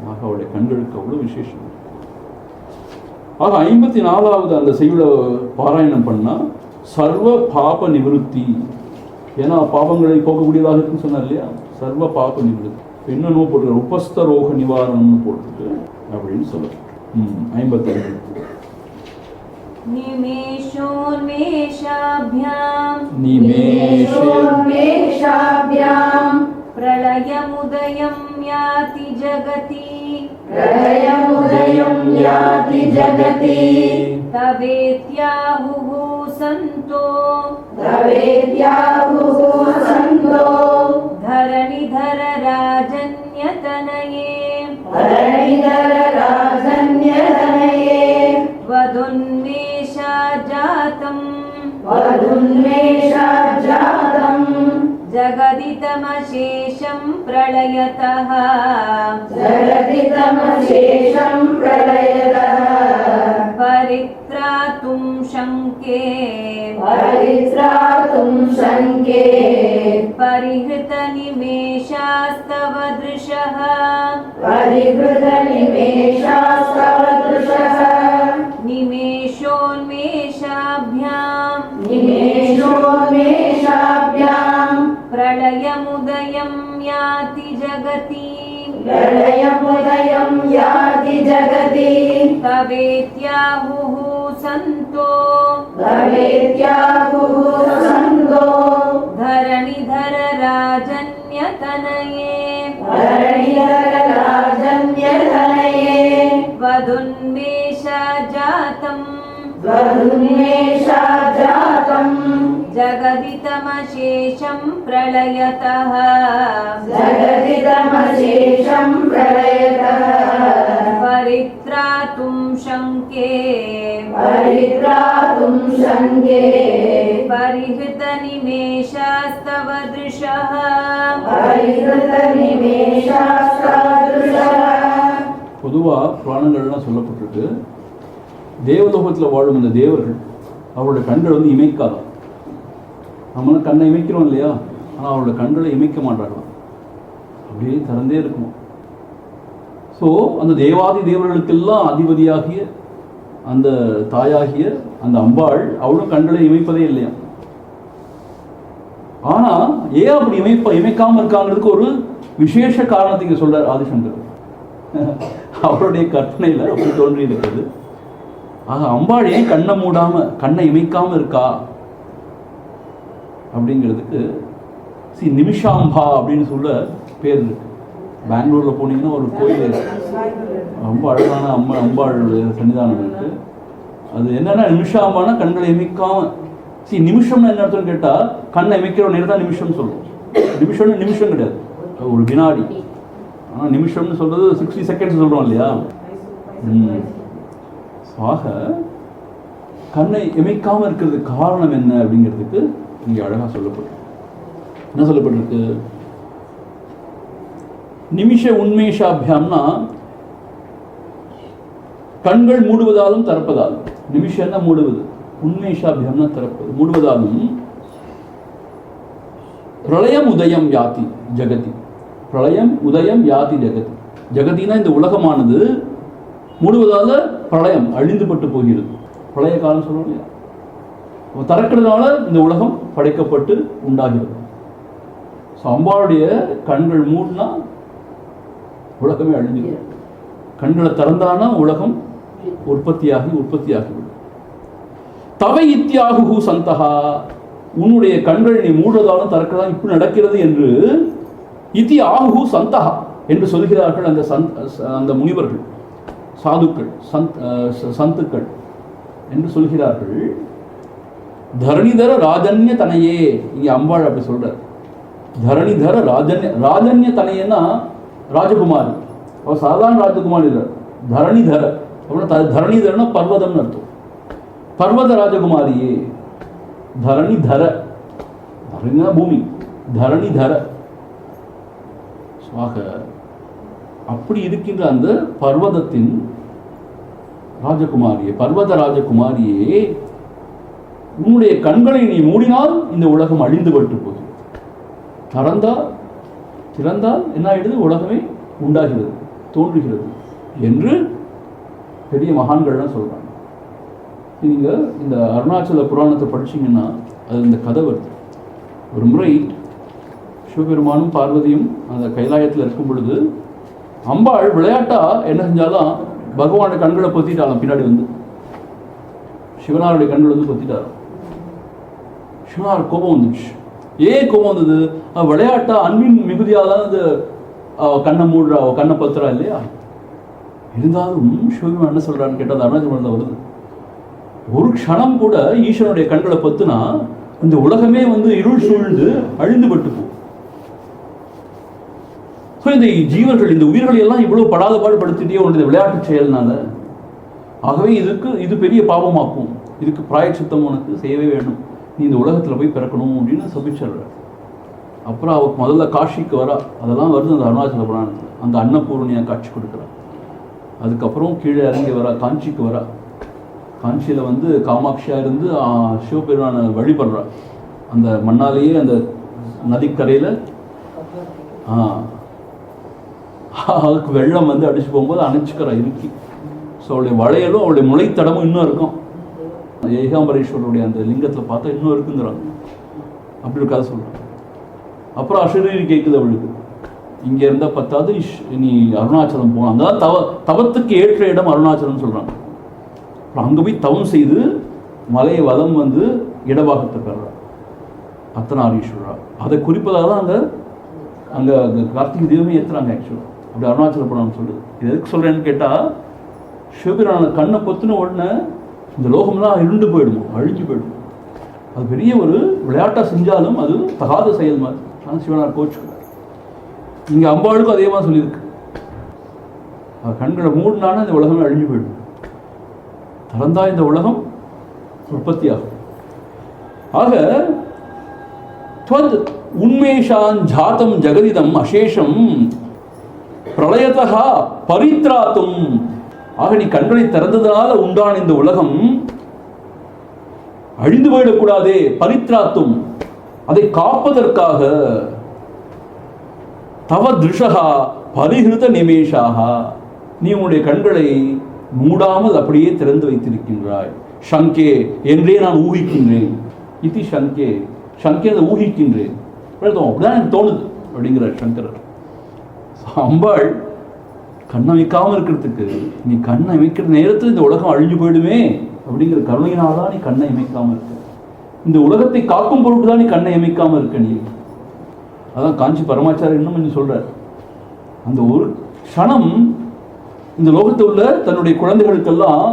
ஆக அவளுடைய கண்களுக்கு அவ்வளவு விசேஷம். ஆக 54வது அந்த செய்யுள பாராயணம் பண்ணா சர்வ பாப நிவருத்தி. ஏன்னா பாபங்களை போகக்கூடியதாக இருக்குன்னு சொன்னார் இல்லையா? சர்வ பாப நிவருத்தி. இன்னும் போட்டு உபஸ்த ரோக நிவாரணம்னு போட்டு அப்படின்னு சொல்ல 55. நிமேஷோன்மேஷாभ्याम् प्रलयमुदयं याति जगति तवेत्याहुः सन्तो धरणिधर राजन्यतनये वदुन्मेषाजातं जगदितमशेषं प्रलयतः परित्रातुं शङ्के परिहृतनिमेषास्तव दृशः निमेषोन्मेषाभ्याम् प्रलयमुदयं याति जगति तवेत्याहुः सन्तो धरणिधर राजन्यतनये वदुन्मेषाजातं जगदितमशेषं प्रलयतः परित्रातुं शङ्के परित्रातुं शङ्के परिहृतनिमेषास्तव दृशः परिहृतनिमेषास्तादृशः. பொதுவாக புராணங்கள்லாம் சொல்லப்பட்டிருக்கு, தேவலோகத்தில் வாழும் இந்த தேவர்கள் அவருடைய கண்கள் வந்து இமைக்காதான். நம்மளும் கண்ணை இமைக்கிறோம் இல்லையா, ஆனால் அவரோட கண்களை இமைக்க மாட்டாங்களாம், அப்படியே திறந்தே இருக்குமா. ஸோ அந்த தேவாதி தேவர்களுக்கெல்லாம் அதிபதியாகிய அந்த தாயாகிய அந்த அம்பாள் அவளும் கண்களை இமைப்பதே இல்லையா. ஆனால் ஏன் அப்படி இமைக்காமல் இருக்காங்கிறதுக்கு ஒரு விசேஷ காரணத்தை இங்கே சொல்றார் ஆதிசங்கர். அவருடைய கற்பனையில் அப்படி தோன்றி இருக்கிறது. ஆக அம்பாள் ஏன் கண்ணை மூடாம கண்ணை இமைக்காம இருக்கா அப்படிங்கிறதுக்கு நிமிஷாம்பா அப்படின்னு சொல்ல பேர் இருக்கு. பெங்களூர்ல போனீங்கன்னா ஒரு கோயில் ரொம்ப அழகான அம்பாள் சன்னிதானம் இருக்கு. அது என்னன்னா நிமிஷாம்பானா கண்களை இமைக்காம. நிமிஷம்னு என்ன அர்த்தம் கேட்டா, கண்ணை இமைக்கிற நேரம் தான் நிமிஷம் சொல்லுவோம். நிமிஷம்னு நிமிஷம் கிடையாது, ஒரு வினாடி. ஆனால் நிமிஷம்னு சொல்றது 60 செகண்ட்ஸ் சொல்றோம் இல்லையா. ஆக கண்ணை இமைக்காம இருக்கிறதுக்கு காரணம் என்ன அப்படிங்கிறதுக்கு இங்கே அழகா சொல்லப்பட்டிருக்கு. என்ன சொல்லப்பட்டிருக்கு? நிமிஷ உண்மேஷாபியாம்னா கண்கள் மூடுவதாலும் திறப்பதாலும். நிமிஷம்னா மூடுவது, உண்மேஷாபியாம்னா திறப்பது. மூடுவதாலும் பிரளயம் உதயம் யாதி ஜகதி. பிரளயம் உதயம் யாதி ஜகதி. ஜகதினா இந்த உலகமானது மூடுவதால பிரளயம் அழிந்துபட்டு போகிறது. பிரளய காலம் சொல்லுவோம் இல்லையா, திறக்கிறதுனால இந்த உலகம் படைக்கப்பட்டு உண்டாகிறது. அம்பாளுடைய கண்கள் மூடினா உலகமே அழிஞ்சிடும். கண்களை திறந்தானா உலகம் உற்பத்தியாகிவிடும். தவை இத்தியாகு சந்தகா, உன்னுடைய கண்கள் நீ மூடுவதாலும் திறக்கிறதா இப்படி நடக்கிறது என்று இத்தி ஆகு சந்தகா என்று சொல்கிறார்கள் அந்த முனிவர்கள், சாதுக்கள், சந்துக்கள் என்று சொல்கிறார்கள். தரணிதர ராஜன்ய தனையே, இங்கே அம்பாள் அப்படி சொல்றார். தரணிதர ராஜன்ய தனையன்னா ராஜகுமாரி, அவர் சாதாரண ராஜகுமாரி இல்லை, தரணிதர. தரணிதரனா பர்வதம்னு அர்த்தம். பர்வத ராஜகுமாரியே, தரணிதர, தரணினா பூமி, தரணிதர. அப்படி இருக்கின்ற அந்த பர்வதத்தின் ராஜகுமாரியே, பர்வத ராஜகுமாரியே, உன்னுடைய கண்களை நீ மூடினால் இந்த உலகம் அழிந்துபட்டு போகிறது. திறந்தால் என்ன ஆயிடுது? உலகமே உண்டாகிறது, தோன்றுகிறது என்று பெரிய மகான்கள்லாம் சொல்றாங்க. நீங்க இந்த அருணாச்சல புராணத்தை படிச்சீங்கன்னா அது இந்த கதை வருது. ஒரு முறை சிவபெருமானும் பார்வதியும் அந்த கைலாயத்தில் இருக்கும் பொழுது அம்பாள் விளையாட்டா என்ன செஞ்சாலும் பகவானுடைய கண்களை பொத்திட்டாலும் பின்னாடி வந்து சிவனாருடைய கண்கள் வந்து பொத்திட்டாராம். சிவனார் கோபம் வந்துச்சு. ஏன் கோபம் வந்தது? விளையாட்டா அன்பின் மிகுதியாக தான் அது கண்ணை மூடுறா, கண்ணை பத்துறா இல்லையா. இருந்தாலும் சிவபெருமான் என்ன சொல்றான்னு கேட்டால் அருணாச்சலம் வருது. ஒரு க்ஷணம் கூட ஈஸ்வரனுடைய கண்களை பத்துனா இந்த உலகமே வந்து இருள் சூழ்ந்து அழிந்துபட்டு போகும். இந்த ஜீவர்கள், இந்த உயிர்களை எல்லாம் இவ்வளவு படாத பாடுபடுத்திட்டே உன்னுடைய விளையாட்டு செயல்னால, ஆகவே இது பெரிய பாவமாக்கும், இதுக்கு பிராயச்சித்தம் உனக்கு செய்யவே வேணும், நீ இந்த உலகத்தில் போய் பிறக்கணும் அப்படின்னு சபிச்சிடுற. அப்புறம் அவருக்கு முதல்ல காஷிக்கு வரா, அதெல்லாம் வருது அந்த அருணாச்சல புராணத்தில். அந்த அன்னபூர்ணியா காட்சி கொடுக்குறா. அதுக்கப்புறம் கீழே இறங்கி வரா, காஞ்சிக்கு வரா. காஞ்சியில் வந்து காமாட்சியாக இருந்து சிவபெருமானை வழிபடுறா. அந்த மண்ணாலேயே அந்த நதிக்கரையில் அதுக்கு வெள்ளம் வந்து அடிச்சு போகும்போது அணைச்சிக்கிறா இறுக்கி. ஸோ அவளுடைய வளையலும் அவளுடைய முளைத்தடமும் இன்னும் இருக்கும். ஏகாம்பரேஸ்வரருடைய அந்த லிங்கத்தில் பார்த்தா இன்னும் இருக்குங்கிறாங்க. அப்படி ஒரு கதை சொல்கிறாங்க. அப்புறம் அஷரீரி கேட்குது அவளுக்கு, இங்கே இருந்தால் பத்தாவது நீ அருணாச்சலம் போகலாம். அங்கே தவத்துக்கு ஏற்ற இடம் அருணாச்சலம் சொல்கிறாங்க. அப்புறம் அங்கே போய் தவம் செய்து மலையை வதம் வந்து இடபாகத்தை பெறார் அர்த்தநாரீஸ்வரா. அதை குறிப்பதாக தான் அங்கே கார்த்திகை தீபமே ஏற்றுறாங்க ஆக்சுவலாக. அப்படி அருணாச்சல புராணம் சொல்லுது. இது எதுக்கு சொல்கிறேன்னு கேட்டால், சிவபிரான கண்ணை பொத்துன உடனே இந்த லோகம்லாம் இருண்டு போயிடுமோ, அழிஞ்சு போயிடும். அது பெரிய ஒரு விளையாட்டாக செஞ்சாலும் அது தகாத செயல் மாதிரி. ஆனால் சிவனார் கோச்சுக்கிறார். இங்கே அம்பாளுக்கும் அதே மாதிரி சொல்லியிருக்கு. கண்களை மூடினாலும் இந்த உலகமே அழிஞ்சு போயிடும். கலந்தா இந்த உலகம் உற்பத்தியாகும். ஆக துவத் உன்மேஷான் ஜாதம் ஜெகதிதம் அசேஷம் பிரளயதா பரித்ராத்தும். ஆக நீ கண்களை திறந்ததனால உண்டான இந்த உலகம் அழிந்து போயிடக்கூடாதே, பரித்ராத்தும் அதை காப்பதற்காக தவ திருஷா பரிஹிருத நிமேஷாக நீ உன்னுடைய கண்களை மூடாமல் அப்படியே திறந்து வைத்திருக்கின்றாய். சங்கே என்றே நான் ஊகிக்கின்றேன். இது சங்கே, சங்கே ஊகிக்கின்றேன் அப்படிதான் எனக்கு தோணுது அப்படிங்கிறார் சங்கரர். அம்பாள் கண்ணை வைக்காமல் இருக்கிறதுக்கு, நீ கண்ணை வைக்கிற நேரத்தில் இந்த உலகம் அழிஞ்சு போயிடுமே அப்படிங்கிற கருணையினால்தான் நீ கண்ணை அமைக்காமல் இருக்க. இந்த உலகத்தை காக்கும் பொருட்டு தான் நீ கண்ணை அமைக்காமல் இருக்க. நீ அதான் காஞ்சி பரமாச்சாரியர் இன்னும் கொஞ்சம் சொல்றார், அந்த ஒரு க்ஷணம் இந்த லோகத்தில் உள்ள தன்னுடைய குழந்தைகளுக்கெல்லாம்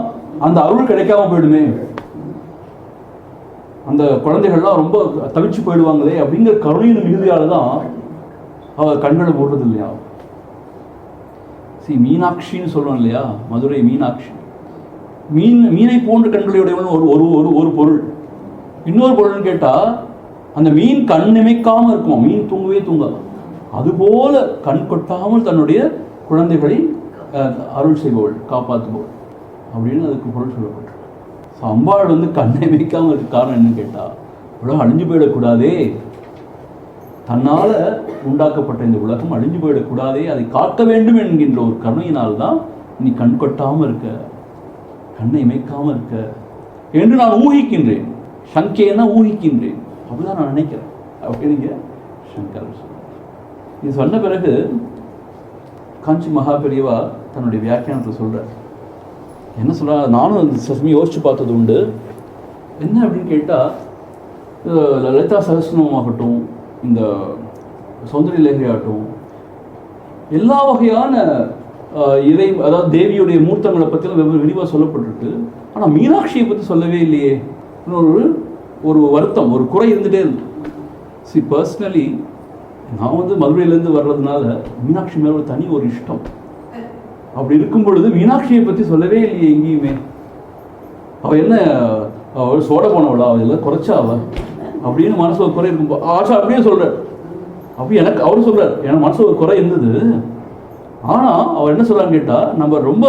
அந்த அருள் கிடைக்காம போயிடுமே, அந்த குழந்தைகள்லாம் ரொம்ப தவிச்சு போயிடுவாங்களே அப்படிங்கிற கருணையின் மிகுதியால தான் அவர் கண்களை போடுறது இல்லையா. மீனாட்சின்னு சொல்றோம் இல்லையா, மதுரை மீனாட்சி. மீனை போன்ற கண்களையுடையவன் ஒரு ஒரு ஒரு பொருள். இன்னொரு பொருள்னு கேட்டா அந்த மீன் கண் இமைக்காம இருக்குமா, மீன் தூங்கவே தூங்காது. அதுபோல கண் கொட்டாமல் தன்னுடைய குழந்தைகளை அருள் செய்பவள், காப்பாற்றுபவள் அப்படின்னு அதுக்கு பொருள் சொல்லப்பட்டிருக்கு. அம்பாள் கண்ணை வைக்காம இருக்க காரணம் என்னன்னு கேட்டா, உலகம் அழிஞ்சு போயிடக்கூடாதே, தன்னால உண்டாக்கப்பட்ட இந்த உலகம் அழிஞ்சு போயிடக்கூடாதே, அதை காக்க வேண்டும் என்கின்ற ஒரு கருணையினால்தான் நீ கண் கொட்டாம இருக்க, கண்ணை இமைக்காம இருக்க என்று நான் ஊகிக்கின்றேன். சங்கேன்னா ஊகிக்கின்றேன், அப்படிதான் நான் நினைக்கிறேன் அப்படிங்க சங்கரர் சொல்றார். இது சொன்ன பிறகு காஞ்சி மகா பெரியவா தன்னுடைய வியாக்கியானத்தில் சொல்றார். என்ன சொல்றா, நானும் சமயம் யோசிச்சு பார்த்தது உண்டு. என்ன அப்படின்னு கேட்டால், லலிதா சகஸ்ரநாமம் ஆகட்டும், இந்த சௌந்தரிய லஹரி ஆகட்டும், எல்லா வகையான இறை அதாவது தேவியுடைய மூர்த்தங்களை பற்றிலாம் வெவ்வேறு விரிவாக சொல்லப்பட்டிருக்கு. ஆனால் மீனாட்சியை பற்றி சொல்லவே இல்லையே. ஒரு வருத்தம், ஒரு குறை இருந்துகிட்டே இருக்கு. பர்சனலி நான் மதுரையிலேருந்து வர்றதுனால மீனாட்சி மேலே ஒரு தனி ஒரு இஷ்டம். அப்படி இருக்கும் பொழுது மீனாட்சியை பற்றி சொல்லவே இல்லையே எங்கேயுமே. அவள் என்ன அவள் சோட போனவளா, அவள் எல்லாம் குறைச்சாவ அப்படின்னு மனசு ஒரு குறை இருக்கும். ஆச்சா அப்படியே சொல்கிறார். அப்படி எனக்கு அவர் சொல்கிறார், எனக்கு மனசு ஒரு குறை இருந்தது. ஆனால் அவர் என்ன சொல்கிறான்னு கேட்டால், நம்ம ரொம்ப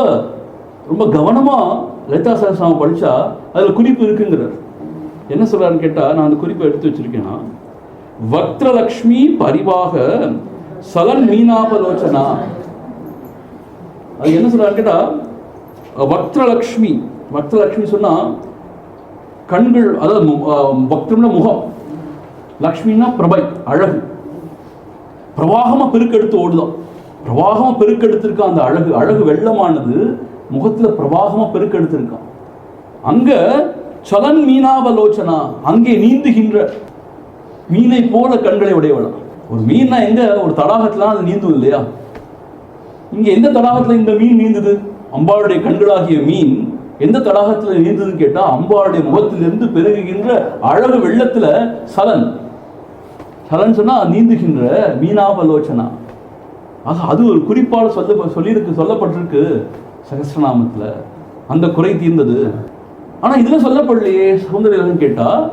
ரொம்ப கவனமாக லலிதா சகஸ்ரநாமம் படித்தா அதில் குறிப்பு இருக்குங்கிறார். என்ன சொல்கிறான்னு கேட்டால், நான் அந்த குறிப்பை எடுத்து வச்சுருக்கேன்னா, வக்ரலக்ஷ்மி பரிவாக சலன் மீனாபலோச்சனா. அது என்ன சொல்கிறான்னு கேட்டால், வக்ரலக்ஷ்மி, வக்ரலக்ஷ்மி சொன்னால் கண்கள், அதாவது வக்ரம்னா முகம், லக்ஷ்மின்னா பிரபை, அழகு. பிரவாகமாக பெருக்கெடுத்து ஓடுதான், பிரவாகமாக பெருக்கெடுத்திருக்கான் அந்த அழகு. அழகு வெள்ளமானது முகத்தில் பிரவாகமாக பெருக்கெடுத்திருக்கான். அங்கே சலன் மீனாபலோச்சனா, அங்கே நீந்துகின்ற மீனை போல கண்களை உடையவளா. ஒரு மீன்னா எங்க, ஒரு தடாகத்தில் அது நீந்தும் இல்லையா. இங்கே எந்த தடாகத்தில் இந்த மீன் நீந்துது? அம்பாளுடைய கண்களாகிய மீன் எந்த தடாகத்தில் நீந்ததுன்னு கேட்டால், அம்பாளுடைய முகத்திலிருந்து பெருகுகின்ற அழகு வெள்ளத்தில் சலன். சலன் சொன்னா நீந்துகின்ற மீனாபலோச்சனா. ஆக அது ஒரு குறிப்பால் சொல்லப்பட்டிருக்கு சகஸ்ரநாமத்தில். அந்த குறை தீர்ந்தது. ஆனால் இதில் சொல்லப்படலையே சௌந்தர்யம் கேட்டால்,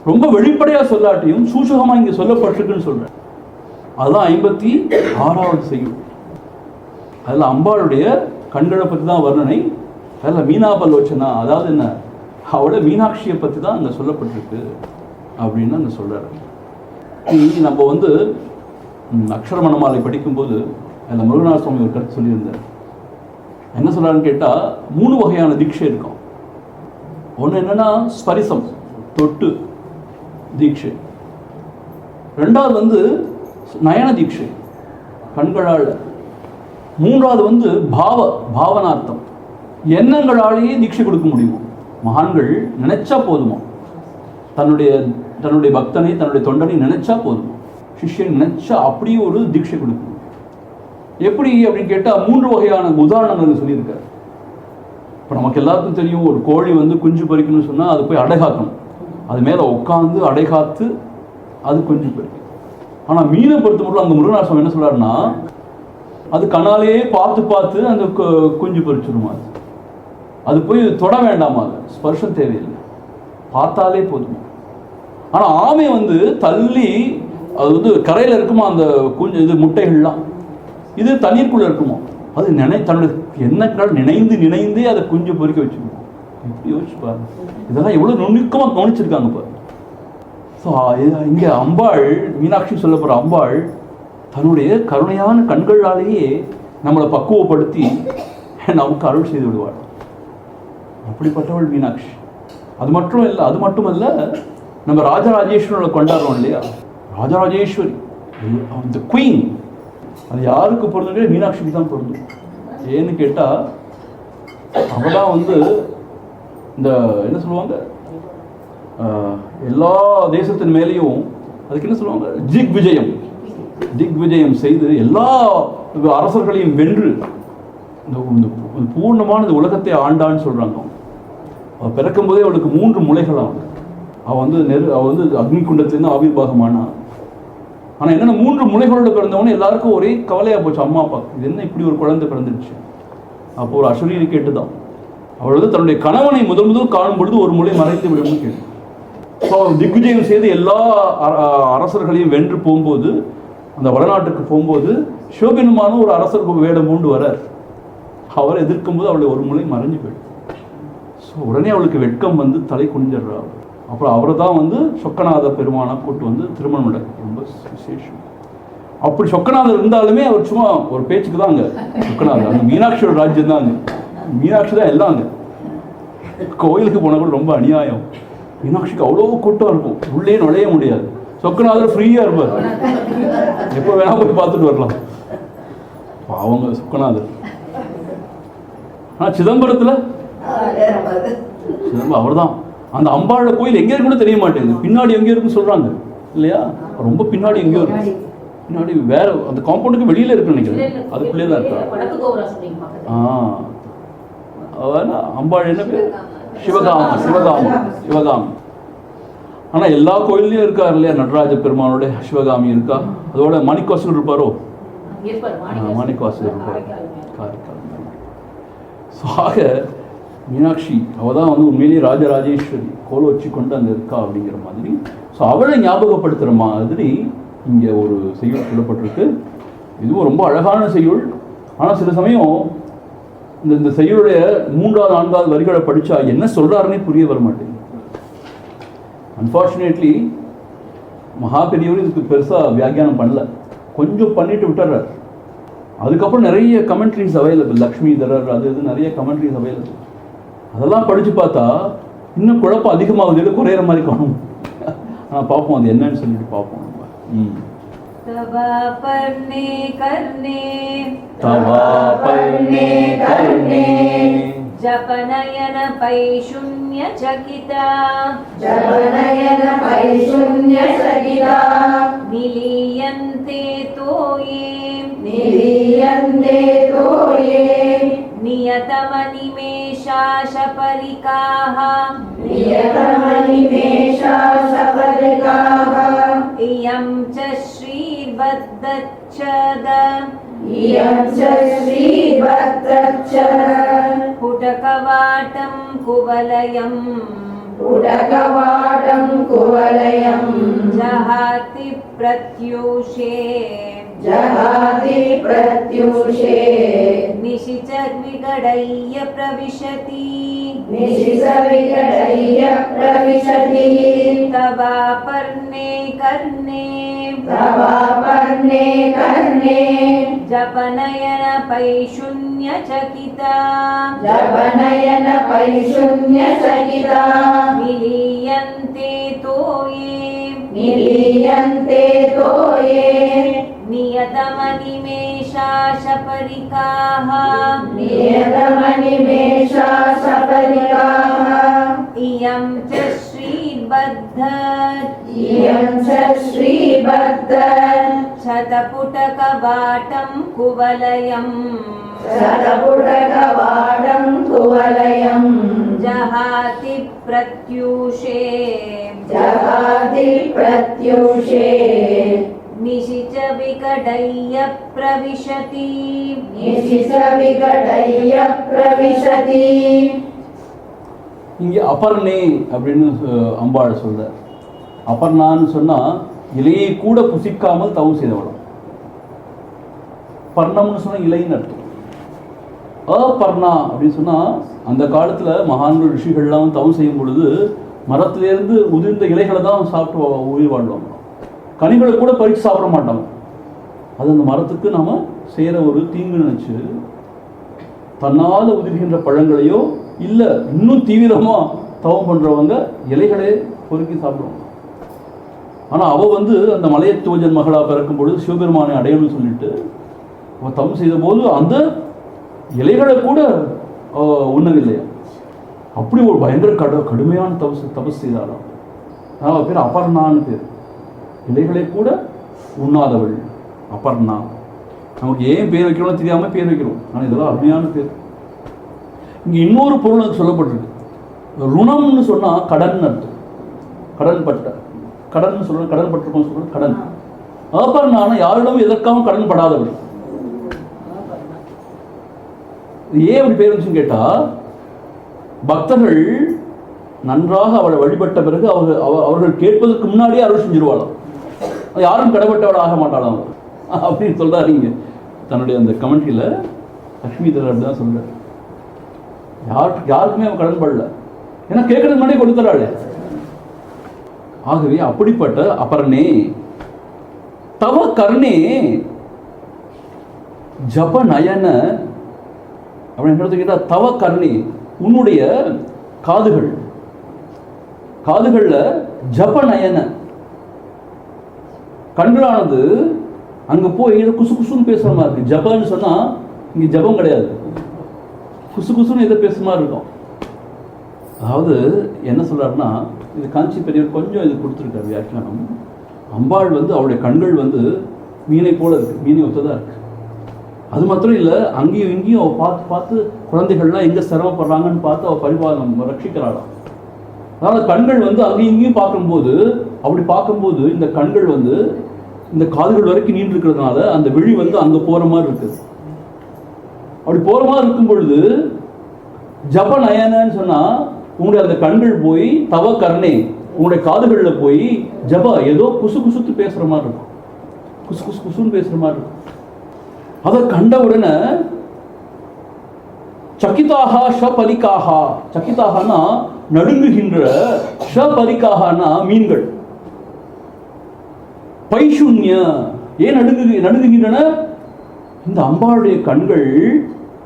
ரொம்ப வெளிப்படையாக சொல்லாட்டியும் சூசகமாக இங்கே சொல்லப்பட்டிருக்குன்னு சொல்கிறேன். அதுதான் 56வது செய்யுள். அதில் அம்பாளுடைய கண்களை பற்றி தான் வர்ணனை. அதில் மீனாபலோச்சனா, அதாவது என்ன, அவளோட மீனாட்சியை பற்றி தான் அங்கே சொல்லப்பட்டிருக்கு அப்படின்னு அங்கே சொல்கிறாரு. நம்ம அக்ஷரமணமாலை படிக்கும்போது அதில் முருகநாத சுவாமி ஒரு கருத்து சொல்லியிருந்தார். என்ன சொல்கிறாருன்னு கேட்டால், 3 வகையான தீட்சை இருக்கும். ஒன்று என்னென்னா ஸ்பரிசம், தொட்டு தீட்சை. ரெண்டாவது நயன தீட்சை, கண்களால். மூன்றாவது பாவனார்த்தம், எண்ணங்களாலேயே தீட்சை கொடுக்க முடியுமா. மகான்கள் நினைச்சா போதுமா, தன்னுடைய பக்தனை, தன்னுடைய தொண்டனை நினைச்சா போதுமா, சிஷ்யன் நினைச்சா அப்படியே ஒரு தீட்சை கொடுக்கணும். எப்படி அப்படின்னு கேட்டால் 3 வகையான உதாரணங்கள் சொல்லியிருக்காரு. இப்போ நமக்கு எல்லாருக்கும் தெரியும், ஒரு கோழி குஞ்சு பறிக்கணும்னு சொன்னால் அது போய் அடைகாக்கணும், அது மேலே உட்காந்து அடைகாத்து அது குஞ்சு பறிக்கும். ஆனால் மீனை பொறுத்த மட்டும் அந்த முருகநாத சுவாமி என்ன சொல்றாருன்னா, அது கண்ணாலேயே பார்த்து அந்த குஞ்சு பறிச்சிருமா. அது போய் தொட வேண்டாமா, ஸ்பர்ஷம் தேவையில்லை, பார்த்தாலே போதுமா. ஆனால் ஆமை வந்து தள்ளி, அது வந்து கரையில் இருக்குமா அந்த குஞ்சு இது முட்டைகள்லாம், இது தண்ணீருக்குள்ளே இருக்குமா, அது தன்னுடைய எண்ணங்களால் நினைந்தே அதை குஞ்சு பொறிக்க வச்சுக்கணும். எப்படி யோசிச்சு பாருங்க, இதெல்லாம் எவ்வளோ நுணுக்கமாக கவனிச்சிருக்காங்க பாரு. ஸோ இங்கே அம்பாள், மீனாட்சி சொல்லப்படுற அம்பாள் தன்னுடைய கருணையான கண்களாலேயே நம்மளை பக்குவப்படுத்தி நமக்கு அருள் செய்து விடுவாள். அப்படிப்பட்டவள் மீனாட்சி. அது மட்டுமல்ல, நம்ம ராஜராஜேஸ்வரனை கொண்டாடுறோம் இல்லையா, ராஜராஜேஸ்வரி அந்த குயின், அது யாருக்கு பொருந்துங்க, மீனாட்சிக்கு தான் பொருந்தும். ஏன்னு கேட்டால் அவள் தான் வந்து இந்த என்ன சொல்லுவாங்க, எல்லா தேசத்தின் மேலேயும் அதுக்கு என்ன சொல்லுவாங்க, திக்விஜயம் செய்து எல்லா அரசர்களையும் வென்று இந்த பூர்ணமான இந்த உலகத்தை ஆண்டான்னு சொல்றாங்க. அவள் பிறக்கும் போதே அவளுக்கு 3 முளைகள். அவள் வந்து அக்னி குண்டத்திலேருந்து ஆவிர்வாகமானா. ஆனால் என்னென்ன 3 முளைகளோட பிறந்தவொன்னே எல்லாருக்கும் ஒரே கவலையாக போச்சு, அம்மா அப்பா இது என்ன இப்படி ஒரு குழந்தை பிறந்துடுச்சு. அப்போ ஒரு அசுரீரி கேட்டுதான், அவள் வந்து தன்னுடைய கணவனை முதல் காணும் பொழுது ஒரு முளை மறைந்து விடும்னு கேட்டு, ஸோ திக்விஜயம் செய்து எல்லா அரசர்களையும் வென்று போகும்போது, அந்த வடநாட்டுக்கு போகும்போது சிவபெருமான ஒரு அரசருக்கு வேடம் பூண்டு வரார். அவர் எதிர்க்கும் போது அவளை ஒரு முளை மறைஞ்சு போயிடும். ஸோ உடனே அவளுக்கு வெட்கம் வந்து தலை குனிஞ்சிடுறாள். அப்புறம் அவரை தான் வந்து சொக்கநாத பெருமானை கூட்டு வந்து திருமணம் நடக்கும். ரொம்ப விசேஷம். அப்படி சொக்கநாதர் இருந்தாலுமே அவர் சும்மா ஒரு பேச்சுக்கு தான் அங்கே சொக்கநாதர், அங்கே மீனாட்சியோட ராஜ்யம் தான், அங்கே மீனாட்சி தான் எல்லாம். அங்கே கோயிலுக்கு போனால் கூட ரொம்ப அநியாயம், மீனாட்சிக்கு அவ்வளோ கூட்டம் இருக்கும், உள்ளே நுழைய முடியாது. சொக்கநாதர் ஃப்ரீயாக இருப்பார், எப்போ வேணா போய் பார்த்துட்டு வரலாம். அவங்க சொக்கநாதர். ஆனால் சிதம்பரத்தில் அவர் தான். அந்த அம்பாளோட கோயில் எங்கே இருக்குன்னு தெரிய மாட்டேங்குது, பின்னாடி எங்கே இருக்குன்னு சொல்கிறாங்க இல்லையா, ரொம்ப பின்னாடி எங்கேயோ இருக்கு, பின்னாடி வேற அந்த காம்பவுண்டுக்கு வெளியில் இருக்குன்னு நினைக்கிறேன், அதுக்குள்ளே தான் இருக்கா. அம்பாள் என்ன பேர், சிவகாமி. ஆனால் எல்லா கோயில்லையும் இருக்கார் இல்லையா, நடராஜ பெருமானோட சிவகாமி இருக்கா, அதோட மாணிக்கவாசகர் இருப்பாரோ, மாணிக்கவாசகர் இருப்பார் காரைக்கால். ஸோ ஆக மீனாட்சி அவள் தான் வந்து உண்மையிலேயே ராஜராஜேஸ்வரி, கோல வச்சு கொண்டு அங்கே இருக்கா அப்படிங்கிற மாதிரி. ஸோ அவளை ஞாபகப்படுத்துகிற மாதிரி இங்கே ஒரு செய்யுள் சொல்லப்பட்டிருக்கு. இதுவும் ரொம்ப அழகான செய்யுள். ஆனால் சில சமயம் இந்த செய்யுளுடைய 3வது 4வது வரிகளை படித்தா என்ன சொல்கிறாருன்னே புரிய வர மாட்டேங்குது. அன்ஃபார்ச்சுனேட்லி மகாபெரியவர் இதுக்கு பெருசாக வியாக்கியானம் பண்ணல, கொஞ்சம் பண்ணிட்டு விட்டுறார். அதுக்கப்புறம் நிறைய கமெண்ட்ரிஸ் அவைலபிள், லக்ஷ்மி தரர் அது இது நிறைய கமெண்ட்ரிஸ் அவைலபிள். அதெல்லாம் படித்து பார்த்தா இன்னும் குழப்பம் அதிகமாகுது, இல்லை குறையிற மாதிரி காணும். ஆனால் பார்ப்போம் அது என்னன்னு சொல்லிட்டு பார்ப்போம். तवा पर्णे कर्णे जपनयन पैशून्यचकिता निलीयन्ते तोये नियतमनिमेषाशपरिकाः इयं च श्रीर्बद्धच्छद पुटकवाटं कुवलयं जहाति प्रत्यूषे निशिच विगडय्य प्रविशति तवा पर्णे कर्णे जपनयन पैशून्यचकिता निलीयन्ते तोये नियतमनिमेषाशपरिकाः इयं च श्रीर्बद्ध शतपुटकवाटं कुवलयं जहाति प्रत्यूषे निशिच विकटय्य प्रविशति இங்கே அபர்ணே அப்படின்னு அம்பாள் சொல்ற. அபர்ணான்னு சொன்னா இலையை கூட புசிக்காமல் தவம் செய்தவளும். பர்ணம்னு சொன்னா இலைன்னு அர்த்தம். அபர்ணா அப்படின்னு சொன்னா அந்த காலத்துல மகான்கள் ரிஷிகள்லாம் தவம் செய்யும் பொழுது மரத்திலேருந்து உதிர்ந்த இலைகளை தான் சாப்பிட்டு உயிர் வாழ்வாங்க. கனிகளை கூட பறித்து சாப்பிட மாட்டாங்க. அது அந்த மரத்துக்கு நாம செய்யற ஒரு தீங்கு நினைச்சு தன்னால உதிர்கின்ற பழங்களையோ இல்ல இன்னும் தீவிரமா தவம் பண்றவங்க இலைகளே பொறுக்கி சாப்பிடுவாங்க. ஆனா அவ அந்த மலையத்துவஜன் மகளா பிறக்கும் பொழுது சிவபெருமானை அடையணும்னு சொல்லிட்டு அவ தவம் செய்த போது அந்த இலைகளை கூட உண்ணவில்லையா. அப்படி ஒரு பயங்கர கடுமையான தபஸ் செய்தாராம். அவ பேர் அபர்ணான்னு பேர். இலைகளை கூட உண்ணாதவள் அபர்ணா. நமக்கு ஏன் பேர் வைக்கணும்னு தெரியாம பேர் வைக்கிறோம். ஆனால் இதெல்லாம் அருமையான பேர். இங்க இன்னொரு பொருள் அது சொல்லப்பட்டிருக்கு. ருணம்னு சொன்னா கடன் அர்த்தம். கடன் பட்ட கடன் சொல்ற கடன் பட்டிருக்கோம் சொல்ற கடன். அபர்ணான யாரிடமும் எதற்காகவும் கடன் படாதவள். ஏன் அப்படி பேர் வந்துச்சுன்னு கேட்டா பக்தர்கள் நன்றாக அவளை வழிபட்ட பிறகு அவர்கள் கேட்பதற்கு முன்னாடியே அருள் செஞ்சிருவாளாம். யாரும் கடப்பட்டவள் ஆக மாட்டாளாம் அப்படின்னு சொல்றாருங்க தன்னுடைய அந்த கமெண்ட்ரியில. லட்சுமிதர் அப்படிதான் சொல்ற. யாருக்குமே அவன் கடன் படல. ஏன்னா கேட்கறது முன்னாடியே கொடுத்துறாள். ஆகவே அப்படிப்பட்ட அபர்ணே தவ கர்ணே ஜப நயன அப்படின்னு கேட்டா தவ கர்ணே உன்னுடைய காதுகள்ல ஜப நயன கண்களானது அங்க போய் குசு குசுன்னு பேசுற மாதிரி இருக்கு. ஜபன்னு சொன்னா இங்க ஜபம் கிடையாது, குசு குசுன்னு எதை பேசுற மாதிரி இருக்கும். அதாவது என்ன சொல்றாருன்னா இது காஞ்சி பெரியவர் கொஞ்சம் இது கொடுத்துருக்காரு வியாக்கியானம். அம்பாள் அவளுடைய கண்கள் மீனை போல இருக்கு, மீனை ஒத்ததா இருக்கு. அது மாத்திரம் இல்லை, அங்கேயும் இங்கேயும் அவள் பார்த்து பார்த்து குழந்தைகள்லாம் எங்கே சிரமப்படுறாங்கன்னு பார்த்து அவள் பரிபாலனம் ரட்சிக்கிறாளாம். அதனால் கண்கள் அங்கேயும் இங்கேயும் பார்க்கும்போது அப்படி பார்க்கும்போது இந்த கண்கள் இந்த காதுகள் வரைக்கும் நீண்டு இருக்கிறதுனால அந்த விழி அங்கே போகிற மாதிரி இருக்குது. அப்படி போகிற மாதிரி இருக்கும் பொழுது ஜப நயனன்னு சொன்னால் உங்களுடைய அந்த கண்கள் போய் தவ கர்ணே உங்களுடைய காதுகளில் போய் ஜப ஏதோ குசு குசுத்து பேசுகிற மாதிரி இருக்கும், குசு குசு குசுன்னு பேசுகிற மாதிரி இருக்கும். அதை கண்ட உடனே சக்கிதாகா ஷபரிகாகா, சக்கிதாகனா நடுங்குகின்ற, ஷபரிகாகனா மீன்கள், பைஷுன்ய ஏன் நடுங்குகின்றன? இந்த அம்பாளுடைய கண்கள்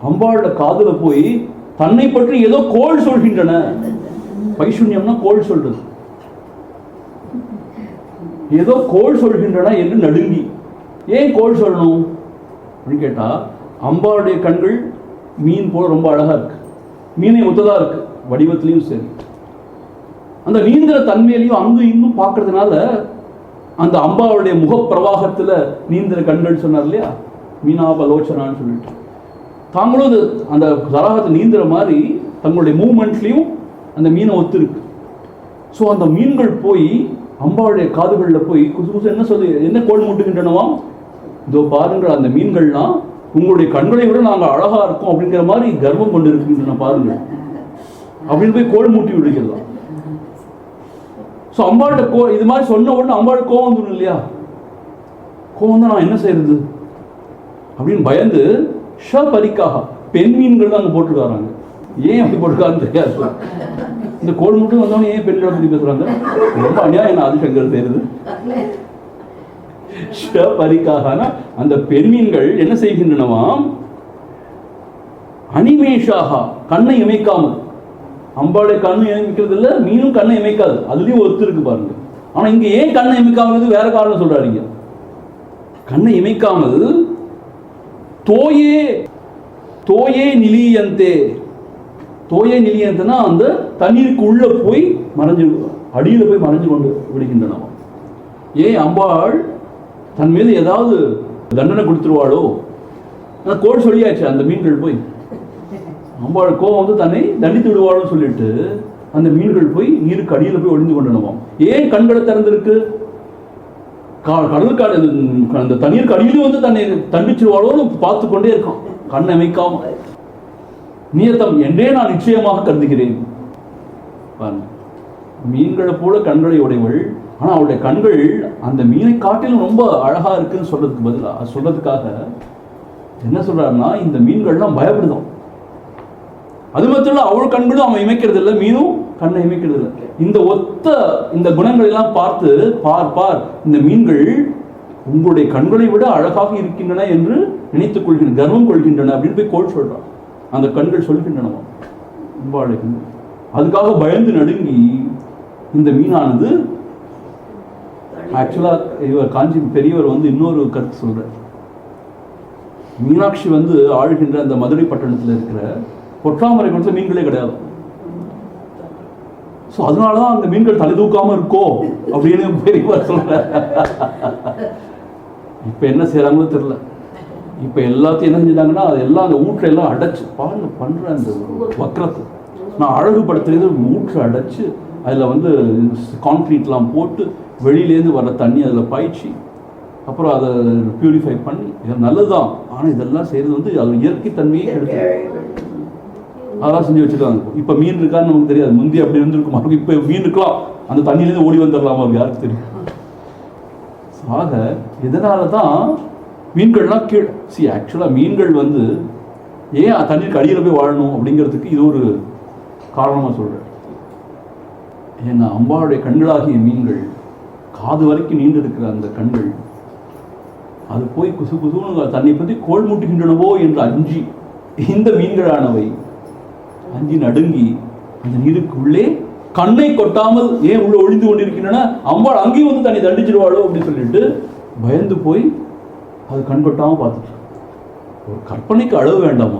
அம்பாளுடைய காதுல போய் தன்னை பற்றி ஏதோ கோள் சொல்கின்றன. பைஷுன்யம்னா கோள் சொல்றது, ஏதோ கோள் சொல்கின்றன என்று நடுங்கி. ஏன் கோள் சொல்லணும் அப்படின்னு கேட்டா அம்பாளுடைய கண்கள் மீன் போல ரொம்ப அழகா இருக்கு, மீனை ஒத்ததா இருக்கு வடிவத்திலையும் சரி. அந்த நீந்திர தன்மையிலையும் அங்கும் இங்கும் பார்க்கறதுனால அந்த அம்பாவுடைய முகப்பிரவாகத்துல நீந்திர கண்கள் சொன்னார் இல்லையா, மீனாபலோச்சனான்னு சொல்லிட்டு, தாங்களும் அந்த தடாகத்தை நீந்திர மாதிரி தங்களுடைய மூவ்மெண்ட்லையும் அந்த மீனை ஒத்து இருக்கு. ஸோ அந்த மீன்கள் போய் அம்பாவுடைய காதுகளில் போய் குசு குசு என்ன சொல்லி என்ன கோல் மூட்டுகின்றனவாம், இதோ பாருங்கள் அந்த மீன்கள்லாம் உங்களுடைய கண்களை விட நாங்கள் அழகா இருக்கோம் அப்படிங்கிற மாதிரி கர்வம் கொண்டு இருக்கின்றன பாருங்கள் அப்படின்னு போய் கோல் மூட்டி விடுகிறதா. ஸோ அம்பாள்கிட்ட இது மாதிரி சொன்ன உடனே அம்பாளுக்கு கோவம் வந்துடும் இல்லையா, கோவம் தான் நான் என்ன செய்யறது அப்படின்னு பயந்து ஷபரிக்காக பெண் மீன்கள் தான் அங்கே போட்டுருக்காங்க. ஏன் அப்படி போட்டுருக்காருன்னு தெரியாது. இந்த கோல் மூட்டு வந்தவங்க ஏன் பெண்களை பற்றி பேசுறாங்க, ரொம்ப அநியாயம் ஆதிசங்கர் செய்யறது. ஷபரிக்காகனா அந்த பெண்மீன்கள் என்ன செய்கின்றனவாம், அனிமேஷாக கண்ணை இமைக்காமல், அம்பாளுடைய கண்ணை இமைக்கிறது இல்லை, மீனும் கண்ணை இமைக்காது, அதுலயும் ஒத்து இருக்கு பாருங்க. ஆனா இங்க ஏன் கண்ணை இமைக்காமல் வேற காரணம் சொல்றாருங்க. கண்ணை இமைக்காமல் தோயே நிலியந்தே, தோயே நிலியந்தனா அந்த தண்ணீருக்கு உள்ள போய் மறைஞ்சு அடியில போய் மறைஞ்சு கொண்டு விடுகின்றனவா. ஏன் அம்பாள் தன் மீது ஏதாவது தண்டனை கொடுத்துருவாளோ, கோள் சொல்லியாச்சு அந்த மீன்கள் போய் அம்பாள் கோவம் தன்னை தண்டித்து விடுவாளோன்னு சொல்லிட்டு அந்த மீன்கள் போய் நீருக்கு அடியில் போய் ஒளிந்து கொண்டனவாம். ஏன் கண்களை திறந்திருக்கு, கடலுக்காடு அந்த தண்ணீருக்கு அடியிலும் தன்னை தண்டிச்சிருவாளோன்னு பார்த்து கொண்டே இருக்கான், கண் அமைக்காம. நியத்தம் என்றே நான் நிச்சயமாக கருதுகிறேன். பாருங்க, மீன்களை போல கண்களை உடையவள், ஆனா அவளுடைய கண்கள் அந்த மீனை காட்டிலும் ரொம்ப அழகா இருக்குன்னு சொல்றதுக்கு பதிலாக சொல்றதுக்காக என்ன சொல்றாருன்னா, இந்த மீன்கள்லாம் பயப்படுதான். அது மட்டும் இல்ல, அவள் கண்களும் அவன் இமைக்கிறது இல்லை, மீனும் கண்ணை இமைக்கிறது இல்லை. இந்த ஒத்த இந்த குணங்கள் எல்லாம் பார்த்து பார் இந்த மீன்கள் உங்களுடைய கண்களை விட அழகாக இருக்கின்றன என்று நினைத்துக் கொள்கின்றன, கர்வம் கொள்கின்றன அப்படின்னு போய் கோள் சொல்றான். அந்த கண்கள் சொல்கின்றனவா அம்பாளுடைய கண்கள். அதுக்காக பயந்து நடுங்கி இந்த மீனானது ஆக்சுவலா இவர் காஞ்சி பெரியவர் இன்னொரு கருத்து சொல்றார். மீனாட்சி ஆழ்கின்ற அந்த மதுரை பட்டணத்தில் இருக்கிற பொற்றாமரை குளத்துல மீன்களே கிடையாது. ஸோ அதனாலதான் அந்த மீன்கள் தலை தூக்காம இருக்கோ அப்படின்னு பெரியவர் சொல்ற. இப்ப என்ன செய்யறாங்களோ தெரியல. இப்ப எல்லாத்தையும் என்ன செஞ்சாங்கன்னா, அதெல்லாம் அந்த ஊற்றை எல்லாம் அடைச்சு பாருங்க பண்ற அந்த வக்கரத்தை நான் அழகுபடுத்துறது, ஊற்றை அடைச்சு அதில் கான்கிரீட்லாம் போட்டு வெளியிலேருந்து வர தண்ணி அதில் பாய்ச்சி அப்புறம் அதை பியூரிஃபை பண்ணி நல்லதுதான். ஆனால் இதெல்லாம் செய்யறது அது இயற்கை தன்மையே எடுத்து அதெல்லாம் செஞ்சு வச்சுருக்காங்க. இப்போ மீன் இருக்கான்னு நமக்கு தெரியாது, முந்தி அப்படி இருந்திருக்குமா, இப்போ மீன் இருக்கலாம், அந்த தண்ணியிலேருந்து ஓடி வந்துடலாமா, யாருக்கு தெரியும். ஆக இதனால தான் மீன்கள்லாம் கீழே ஆக்சுவலாக மீன்கள் ஏன் தண்ணீருக்கு அடியில் போய் வாழணும் அப்படிங்கிறதுக்கு இது ஒரு காரணமாக சொல்கிறேன். ஏன்னா அம்பாளுடைய கண்களாகிய மீன்கள், காது வரைக்கும் நீண்டு இருக்கிற அந்த கண்கள், அது போய் குசு குசுன்னு தன்னை பற்றி கோள் மூட்டுகின்றனவோ என்று அஞ்சி இந்த மீன்களானவை அஞ்சி நடுங்கி அந்த நீருக்கு உள்ளே கண்ணை கொட்டாமல் ஏன் உள்ள ஒழிந்து கொண்டிருக்கின்றன, அம்பாள் அங்கேயும் தன்னை தண்டிச்சிருவாளோ அப்படின்னு சொல்லிட்டு பயந்து போய் அது கண் கொட்டாமல் பார்த்துட்டு. ஒரு கற்பனைக்கு அளவு வேண்டாமா?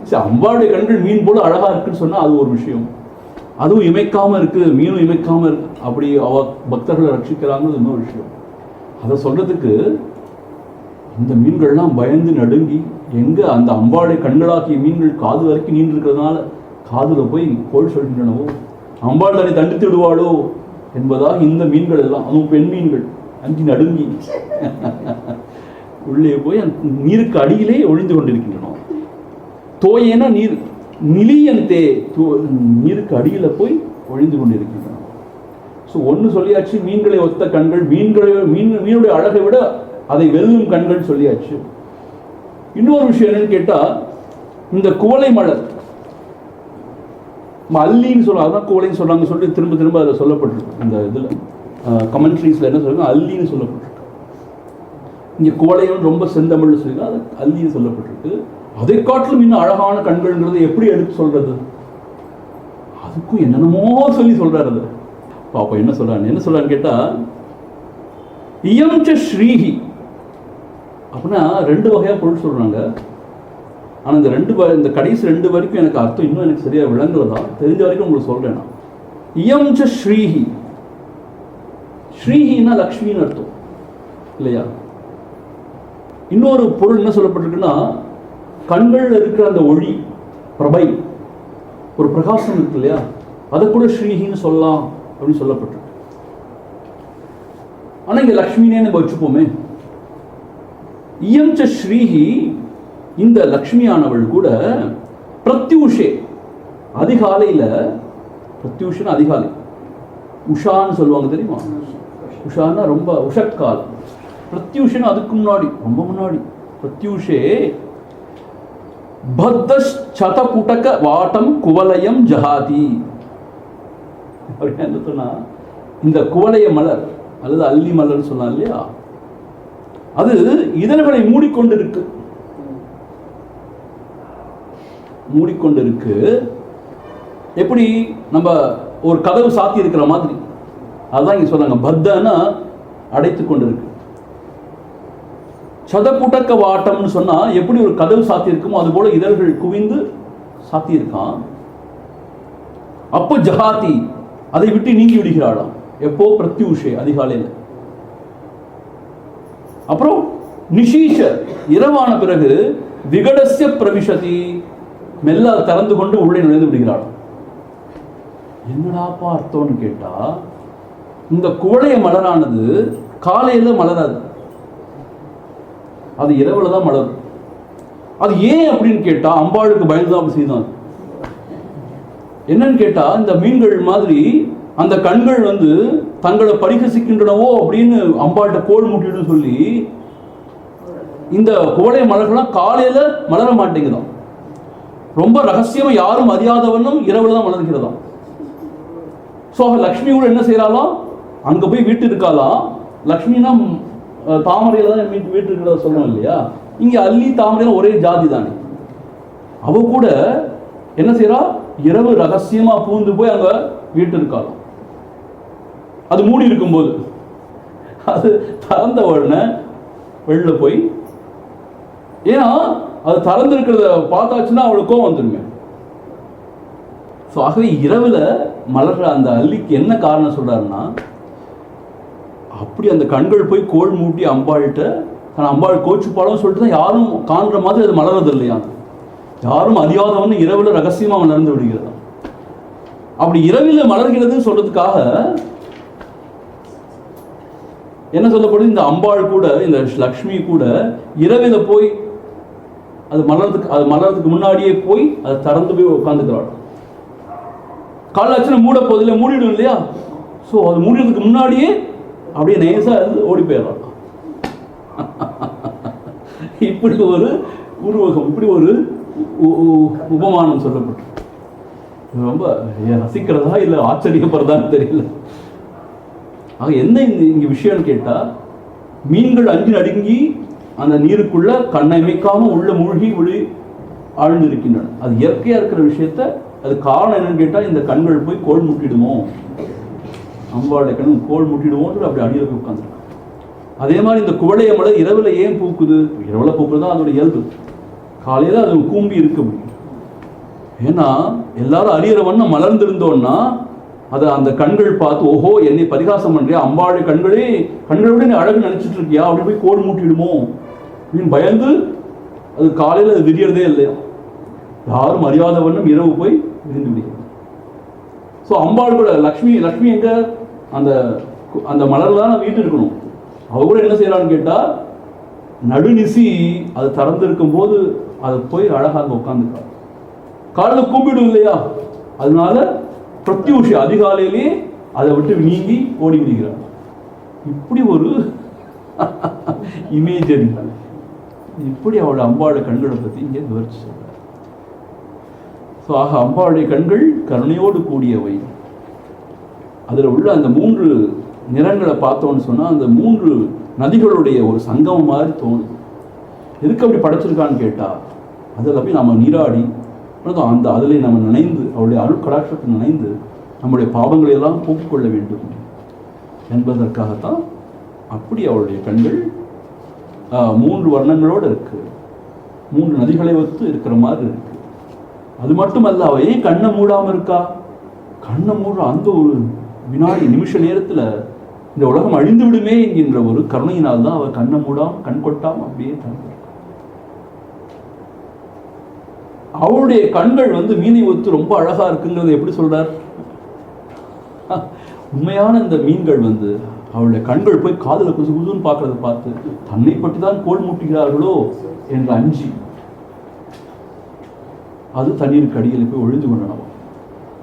சரி, அம்பாளுடைய கண்கள் மீன் போல அழகா இருக்குன்னு சொன்னா அது ஒரு விஷயம். அதுவும் இமைக்காம இருக்கு, மீனும் இமைக்காம இருக்கு, அப்படி பக்தர்களை ரட்சிக்கிறாங்கிறது இன்னொரு விஷயம். அதை சொல்றதுக்கு இந்த மீன்கள்லாம் பயந்து நடுங்கி எங்க அந்த அம்பாளுடைய கண்களாக்கிய மீன்கள் காது வரைக்கும் நீண்டு இருக்கிறதுனால காதுல போய் கோள் சொல்கின்றனவோ, அம்பாள் தன்னை தண்டித்து விடுவாளோ என்பதாக இந்த மீன்கள் எல்லாம், அதுவும் பெண் மீன்கள் அஞ்சி நடுங்கி உள்ளே போய் நீருக்கு அடியிலே ஒழிந்து கொண்டிருக்கின்றன. தோயேனா நீர், நிலியந்தே நீருக்கு அடியில் போய் ஒழிந்து கொண்டிருக்கின்றன. ஸோ ஒன்று சொல்லியாச்சு, மீன்களை ஒத்த கண்கள், மீனுடைய அழகை விட அதை வெல்லும் கண்கள் சொல்லியாச்சு. இன்னொரு விஷயம் என்னன்னு கேட்டா, இந்த குவளை மலர் அல்லின்னு சொல்லுவாங்க, அதான் குவளைன்னு சொல்றாங்க சொல்லி திரும்ப திரும்ப அதில் சொல்லப்பட்டிருக்கு. இந்த இதில் கமெண்ட்ரிஸ்ல என்ன சொல்றாங்க, அல்லின்னு சொல்லப்பட்டிருக்கு. இங்கே குவளையும் ரொம்ப செந்தமிழ் சொல்லி அது அல்லின்னு சொல்லப்பட்டிருக்கு. அதை காட்டிலும் இன்னும் அழகான கண்கள்ங்கிறது எப்படி எடுத்து சொல்றது? அதுக்கும் என்னென்னமோ சொல்லி சொல்றாரு. அது பாப்பா என்ன சொல்றான்னு கேட்டா, இயம் ச ஸ்ரீஹி அப்படின்னா ரெண்டு வகையா பொருள் சொல்றாங்க. ஆனா இந்த கடைசி ரெண்டு வரைக்கும் எனக்கு அர்த்தம் இன்னும் எனக்கு சரியா விளங்கலதான், தெரிஞ்ச வரைக்கும் உங்களுக்கு சொல்றேன். நான் இயம் ச ஸ்ரீஹி, ஸ்ரீஹின்னா லக்ஷ்மின்னு அர்த்தம் இல்லையா? இன்னொரு பொருள் என்ன சொல்லப்பட்டிருக்குன்னா, கண்கள் இருக்கிற அந்த ஒளி பிரபை, ஒரு பிரகாசம் இருக்கு இல்லையா, அதை கூட ஸ்ரீஹின்னு சொல்லலாம் அப்படின்னு சொல்லப்பட்டிருக்கு. ஆனா இங்க லக்ஷ்மினே நம்ம வச்சுப்போமே. இயம் ச ஸ்ரீஹி, இந்த லக்ஷ்மியானவள் கூட பிரத்யூஷே, அதிகாலையில, பிரத்யூஷன் அதிகாலை, உஷான்னு சொல்லுவாங்க தெரியுமா? உஷான்னா ரொம்ப உஷக்காலம், பிரத்யூஷன் அதுக்கு முன்னாடி, ரொம்ப முன்னாடி. பிரத்யூஷே பத்தஷ்சதபுடக வாட்டம் குவலயம் ஜஹாதி. என்ன சொன்னா, இந்த குவலய மலர் அல்லது அல்லி மலர் சொன்னா இல்லையா, அது இதழ்களை மூடிக்கொண்டிருக்கு. எப்படி நம்ம ஒரு கதவு சாத்தி இருக்கிற மாதிரி, அதுதான் இங்க சொன்னாங்க. பத்தனா அடைத்து கொண்டிருக்கு. சதபுடக்க வாட்டம்னு சொன்னா எப்படி ஒரு கதவு சாத்தி இருக்குமோ அது போல இதழ்கள் குவிந்து சாத்தி இருக்கான். அப்போ ஜஹாதி, அதை விட்டு நீங்கி விடுகிறாளாம். எப்போ? பிரத்யூஷே, அதிகாலையில். அப்புறம் நிஷீஷ, இரவான பிறகு விகடஸ்ய பிரவிஷதி, மெல்ல திறந்து கொண்டு உள்ளே நுழைந்து விடுகிறாளாம். என்னடாப்பா அர்த்தம்னு கேட்டா, இந்த குவளைய மலரானது காலையில மலராது, அது இரவுல தான் மலரும். அது ஏன் அப்படின்னு கேட்டா, அம்பாளுக்கு பயந்துதான் அப்படி செய்தான். என்னன்னு கேட்டா, இந்த மீன்கள் மாதிரி அந்த கண்கள் வந்து தங்களை பரிகசிக்கின்றனவோ அப்படின்னு அம்பாள்கிட்ட கோல் முட்டிடும் சொல்லி இந்த கோடை மலர்கள்லாம் காலையில மலர மாட்டேங்குதான். ரொம்ப ரகசியமா யாரும் அறியாதவனும் இரவுல தான் மலர்கிறதாம். ஸோ லக்ஷ்மி கூட என்ன செய்யறாலாம், அங்க போய் வீட்டு இருக்காலாம். லக்ஷ்மினா தாமரையில தான் வீட்டு இருக்கிறத சொல்றோம் இல்லையா, இங்க அல்லி தாமரையில ஒரே ஜாதி தானே. அவ கூட என்ன செய்யறா, இரவு ரகசியமா பூந்து போய் அங்க வீட்டு இருக்காளாம். அது மூடி இருக்கும்போது அது திறந்த உடனே வெளில போய், ஏன்னா அது திறந்து இருக்கிறத பார்த்தாச்சுன்னா அவளுக்கும் வந்துடுமே. ஸோ ஆகவே இரவுல மலர்ற அந்த அல்லிக்கு என்ன காரணம் சொல்றாருன்னா, அப்படி அந்த கண்கள் போய் கோல் மூட்டி அம்பாள்கிட்ட அம்பாள் கோச்சுப்பாலும் சொல்லிட்டு தான் யாரும் காண்ற மாதிரி அது மலர்றது இல்லையா, யாரும் அறியாதவன்னு இரவுல ரகசியமா மலர்ந்து விடுகிறதா. அப்படி இரவில் மலர்கிறதுன்னு சொல்றதுக்காக என்ன சொல்லப்படுது, இந்த அம்பாள் கூட இந்த லக்ஷ்மி கூட இரவில போய் அது மலர்றதுக்கு முன்னாடியே போய் அதை திறந்து போய் உட்காந்துக்கிறாள். கால ஆச்சுன்னா மூட போதில்லை, மூடிடும் இல்லையா. ஸோ அது மூடுறதுக்கு முன்னாடியே அப்படியே நேசா இருந்து ஓடி போயிடலாம். இப்படி ஒரு உருவகம், இப்படி ஒரு உபமானம் சொல்லப்பட்டு ரொம்ப ரசிக்கிறதா இல்லை ஆச்சரியப்படுறதான்னு தெரியல. ஆக என்ன இங்க விஷயம்னு கேட்டா, மீன்கள் அஞ்சு நடுங்கி அந்த நீருக்குள்ள கண்ணை இமைக்காம உள்ள மூழ்கி விழி ஆழ்ந்து இருக்கின்றன. அது இயற்கையா இருக்கிற விஷயத்த, அது காரணம் என்னன்னு கேட்டா, இந்த கண்கள் போய் கோல் முட்டிடுமோ, அம்பாளுடைய கண் கோல் முட்டிடுமோன்னு அப்படி அடியில போய் உட்காந்துருக்கு. அதே மாதிரி இந்த குவளைய மலர் இரவுல ஏன் பூக்குது, இரவுல பூக்குறதுதான் அதோட இயல்பு. காலையில அது கூம்பி இருக்க முடியும். ஏன்னா எல்லாரும் அறியிற வண்ணம் மலர்ந்திருந்தோம்னா அதை அந்த கண்கள் பார்த்து, ஓஹோ என்னை பரிகாசம் பண்றியா, அம்பாளுடைய கண்களோட நீ அழகு நினைச்சிட்டு இருக்கியா, அப்படி போய் கோல் மூட்டிடுமோ அப்படின்னு பயந்து அது காலையில் அது விரியறதே இல்லையா. யாரும் அறியாத வண்ணம் இரவு போய் விரிந்து விடுகிறது. ஸோ அம்பாள் கூட லக்ஷ்மி எங்க அந்த மலர்ல தான் வீட்டு இருக்கணும். அவ கூட என்ன செய்யறான்னு கேட்டா, நடுநிசி அது திறந்திருக்கும் போது அதை போய் அழகாக உட்காந்துக்கா. காலையில் கூப்பிடும் இல்லையா, அதனால பிரத்யூஷி அதிகாலையிலே அதை விட்டு நீங்கி ஓடி விடுகிறார். இப்படி ஒரு இமேஜரி, இப்படி அவளோட அம்பாளுடைய கண்களை பத்தி இங்கே விவரிச்சு சொல்றார். ஸோ ஆக அம்பாளுடைய கண்கள் கருணையோடு கூடியவை. அதில் உள்ள அந்த 3 நிறங்களை பார்த்தோன்னு சொன்னால், அந்த 3 நதிகளுடைய ஒரு சங்கமம் மாதிரி தோணுது. எதுக்கு அப்படி படைச்சிருக்கான்னு கேட்டால், அதில் போய் நம்ம நீராடி அந்த அதில் நம்ம நினைந்து, அவருடைய அருள் கடாட்சத்தை நினைந்து நம்முடைய பாவங்களை எல்லாம் போக்கிக் கொள்ள வேண்டும் என்பதற்காகத்தான் அப்படி அவருடைய கண்கள் 3 வர்ணங்களோடு இருக்கு, 3 நதிகளை ஒத்து இருக்கிற மாதிரி இருக்கு. அது மட்டுமல்ல, அவ ஏன் கண்ணை மூடாம இருக்கா, கண்ணை மூடுற அந்த ஒரு வினாடி நிமிஷ நேரத்துல இந்த உலகம் அழிந்து விடுமே என்கின்ற ஒரு கருணையினால் தான் அவ கண்ணை மூடாம கண் கொட்டாம அப்படியே தங்க. அவளுடைய கண்கள் மீனை ஒத்து ரொம்ப அழகா இருக்குங்கிறத எப்படி சொல்றார். உண்மையான இந்த மீன்கள் அவளுடைய கண்கள் போய் காதுல குசு குசுன்னு பார்க்கறத பார்த்து தன்னை பற்றி தான் கோல் மூட்டுகிறார்களோ என்று அஞ்சி அது தண்ணீருக்கு அடியில் போய் ஒழிந்து கொண்டனவா.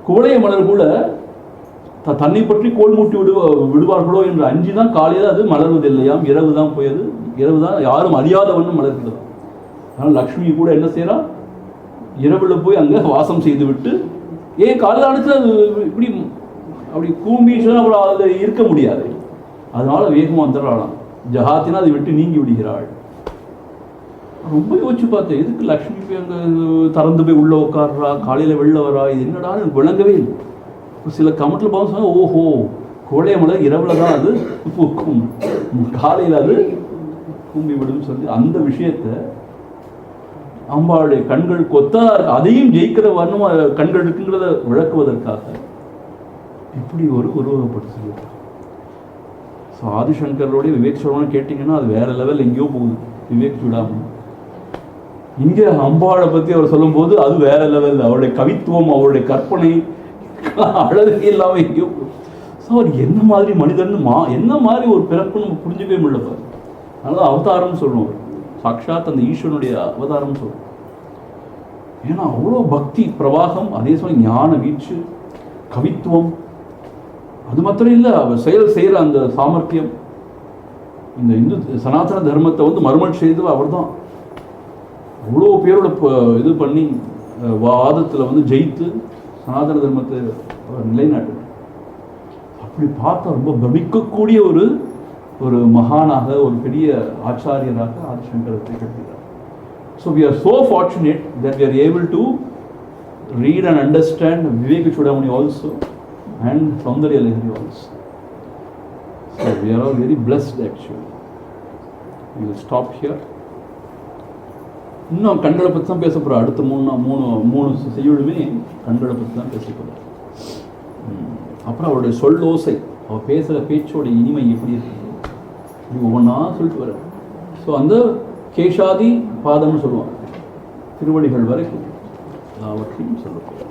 குவளைய மலர் கூட தன்னை பற்றி கோல் மூட்டி விடுவார்களோ என்று அஞ்சி தான் காலையில் அது மலர்வது இல்லையாம், இரவு தான் போயது, இரவு தான் யாரும் அறியாதவண்ணம் மலர்கிறது. அதனால் லக்ஷ்மி கூட என்ன செய்யறா, இரவுல போய் அங்கே வாசம் செய்து விட்டு, ஏன் காலையில் அடிச்சு அது இப்படி அப்படி கூம்பிச்சுன்னா அவ்வளோ அதில் இருக்க முடியாது, அதனால வேகமாக வந்துடுறாளாம். ஜஹாத்தினா அதை விட்டு நீங்கி விடுகிறாள். ரொம்ப யோசிச்சு பார்த்தேன், எதுக்கு லக்ஷ்மி போய் அங்கே திறந்து போய் உள்ளே உட்காடுறா, காலையில் வெளில வரா, இது என்னடான்னு எனக்கு விளங்கவே இல்லை. சில கமெண்ட்ல பார்த்து சொன்னா, ஓஹோ கோழைய மலர் இரவுல தான் அது பூக்கும், காலையில் அது கூம்பி விடும் சொல்லி அந்த விஷயத்த அம்பாளுடைய கண்கள் கொத்தா அதையும் ஜெயிக்கிற வண்ணம் கண்கள் இருக்குங்கிறத விளக்குவதற்காக இப்படி ஒரு உருவகப்படுத்து. ஸோ ஆதிசங்கரோடைய விவேக் சோழன் கேட்டிங்கன்னா அது வேற லெவல் எங்கேயோ போகுது. விவேக் சூடாம இங்கே அம்பாளை பற்றி அவர் சொல்லும்போது அது வேற லெவல், அவருடைய கவித்துவம், அவருடைய கற்பனை அழகு இல்லாமல் எங்கேயோ. ஸோ அவர் என்ன மாதிரி மனிதன், என்ன மாதிரி ஒரு பிறப்பு நம்ம புரிஞ்சுக்கவே முடியல. அதனால அவதாரம்னு சொல்லுவோம், சாட்சாத் அந்த ஈஸ்வரனுடைய அவதாரம் சொல்லுவோம். ஏன்னா அவ்வளோ பக்தி பிரவாகம், அதே சமயம் ஞான வீச்சு, கவித்துவம், அது மாத்திரம் இல்லை, அவர் செயல் செய்கிற அந்த சாமர்த்தியம். இந்த இந்து சனாதன தர்மத்தை வந்து மறுமலர்ச்சி செய்தது அவர் தான். அவ்வளோ பேரோட இது பண்ணி வாதத்தில் வந்து ஜெயித்து சனாதன தர்மத்தை அவர் நிலைநாட்டு. அப்படி பார்த்தா ரொம்ப பிரமிக்கக்கூடிய ஒரு மகானாக, ஒரு பெரிய ஆச்சாரியராக ஆதிசங்கரர் திகழ்கிறார். So we are so fortunate that we are able to read and understand Viveka Chudamani also and Saundarya Lahari also. So we are all very blessed actually. We will stop here. இன்னும் கண்களை பற்றி தான் பேச போகிறோம். அடுத்த மூணு செய்யுளுமே கண்களை பற்றி தான் பேச போகிறோம். அப்புறம் அவருடைய சொல்லோசை, அவர் பேசுகிற பேச்சோட இனிமை எப்படி இருக்குது, ஒவ்வொன்றா சொல்லிட்டு வர. ஸோ அந்த கேஷாதி பாதம்னு சொல்லுவாங்க, திருவடிகள் வரைக்கும் அவற்றையும் சொல்லுவாங்க.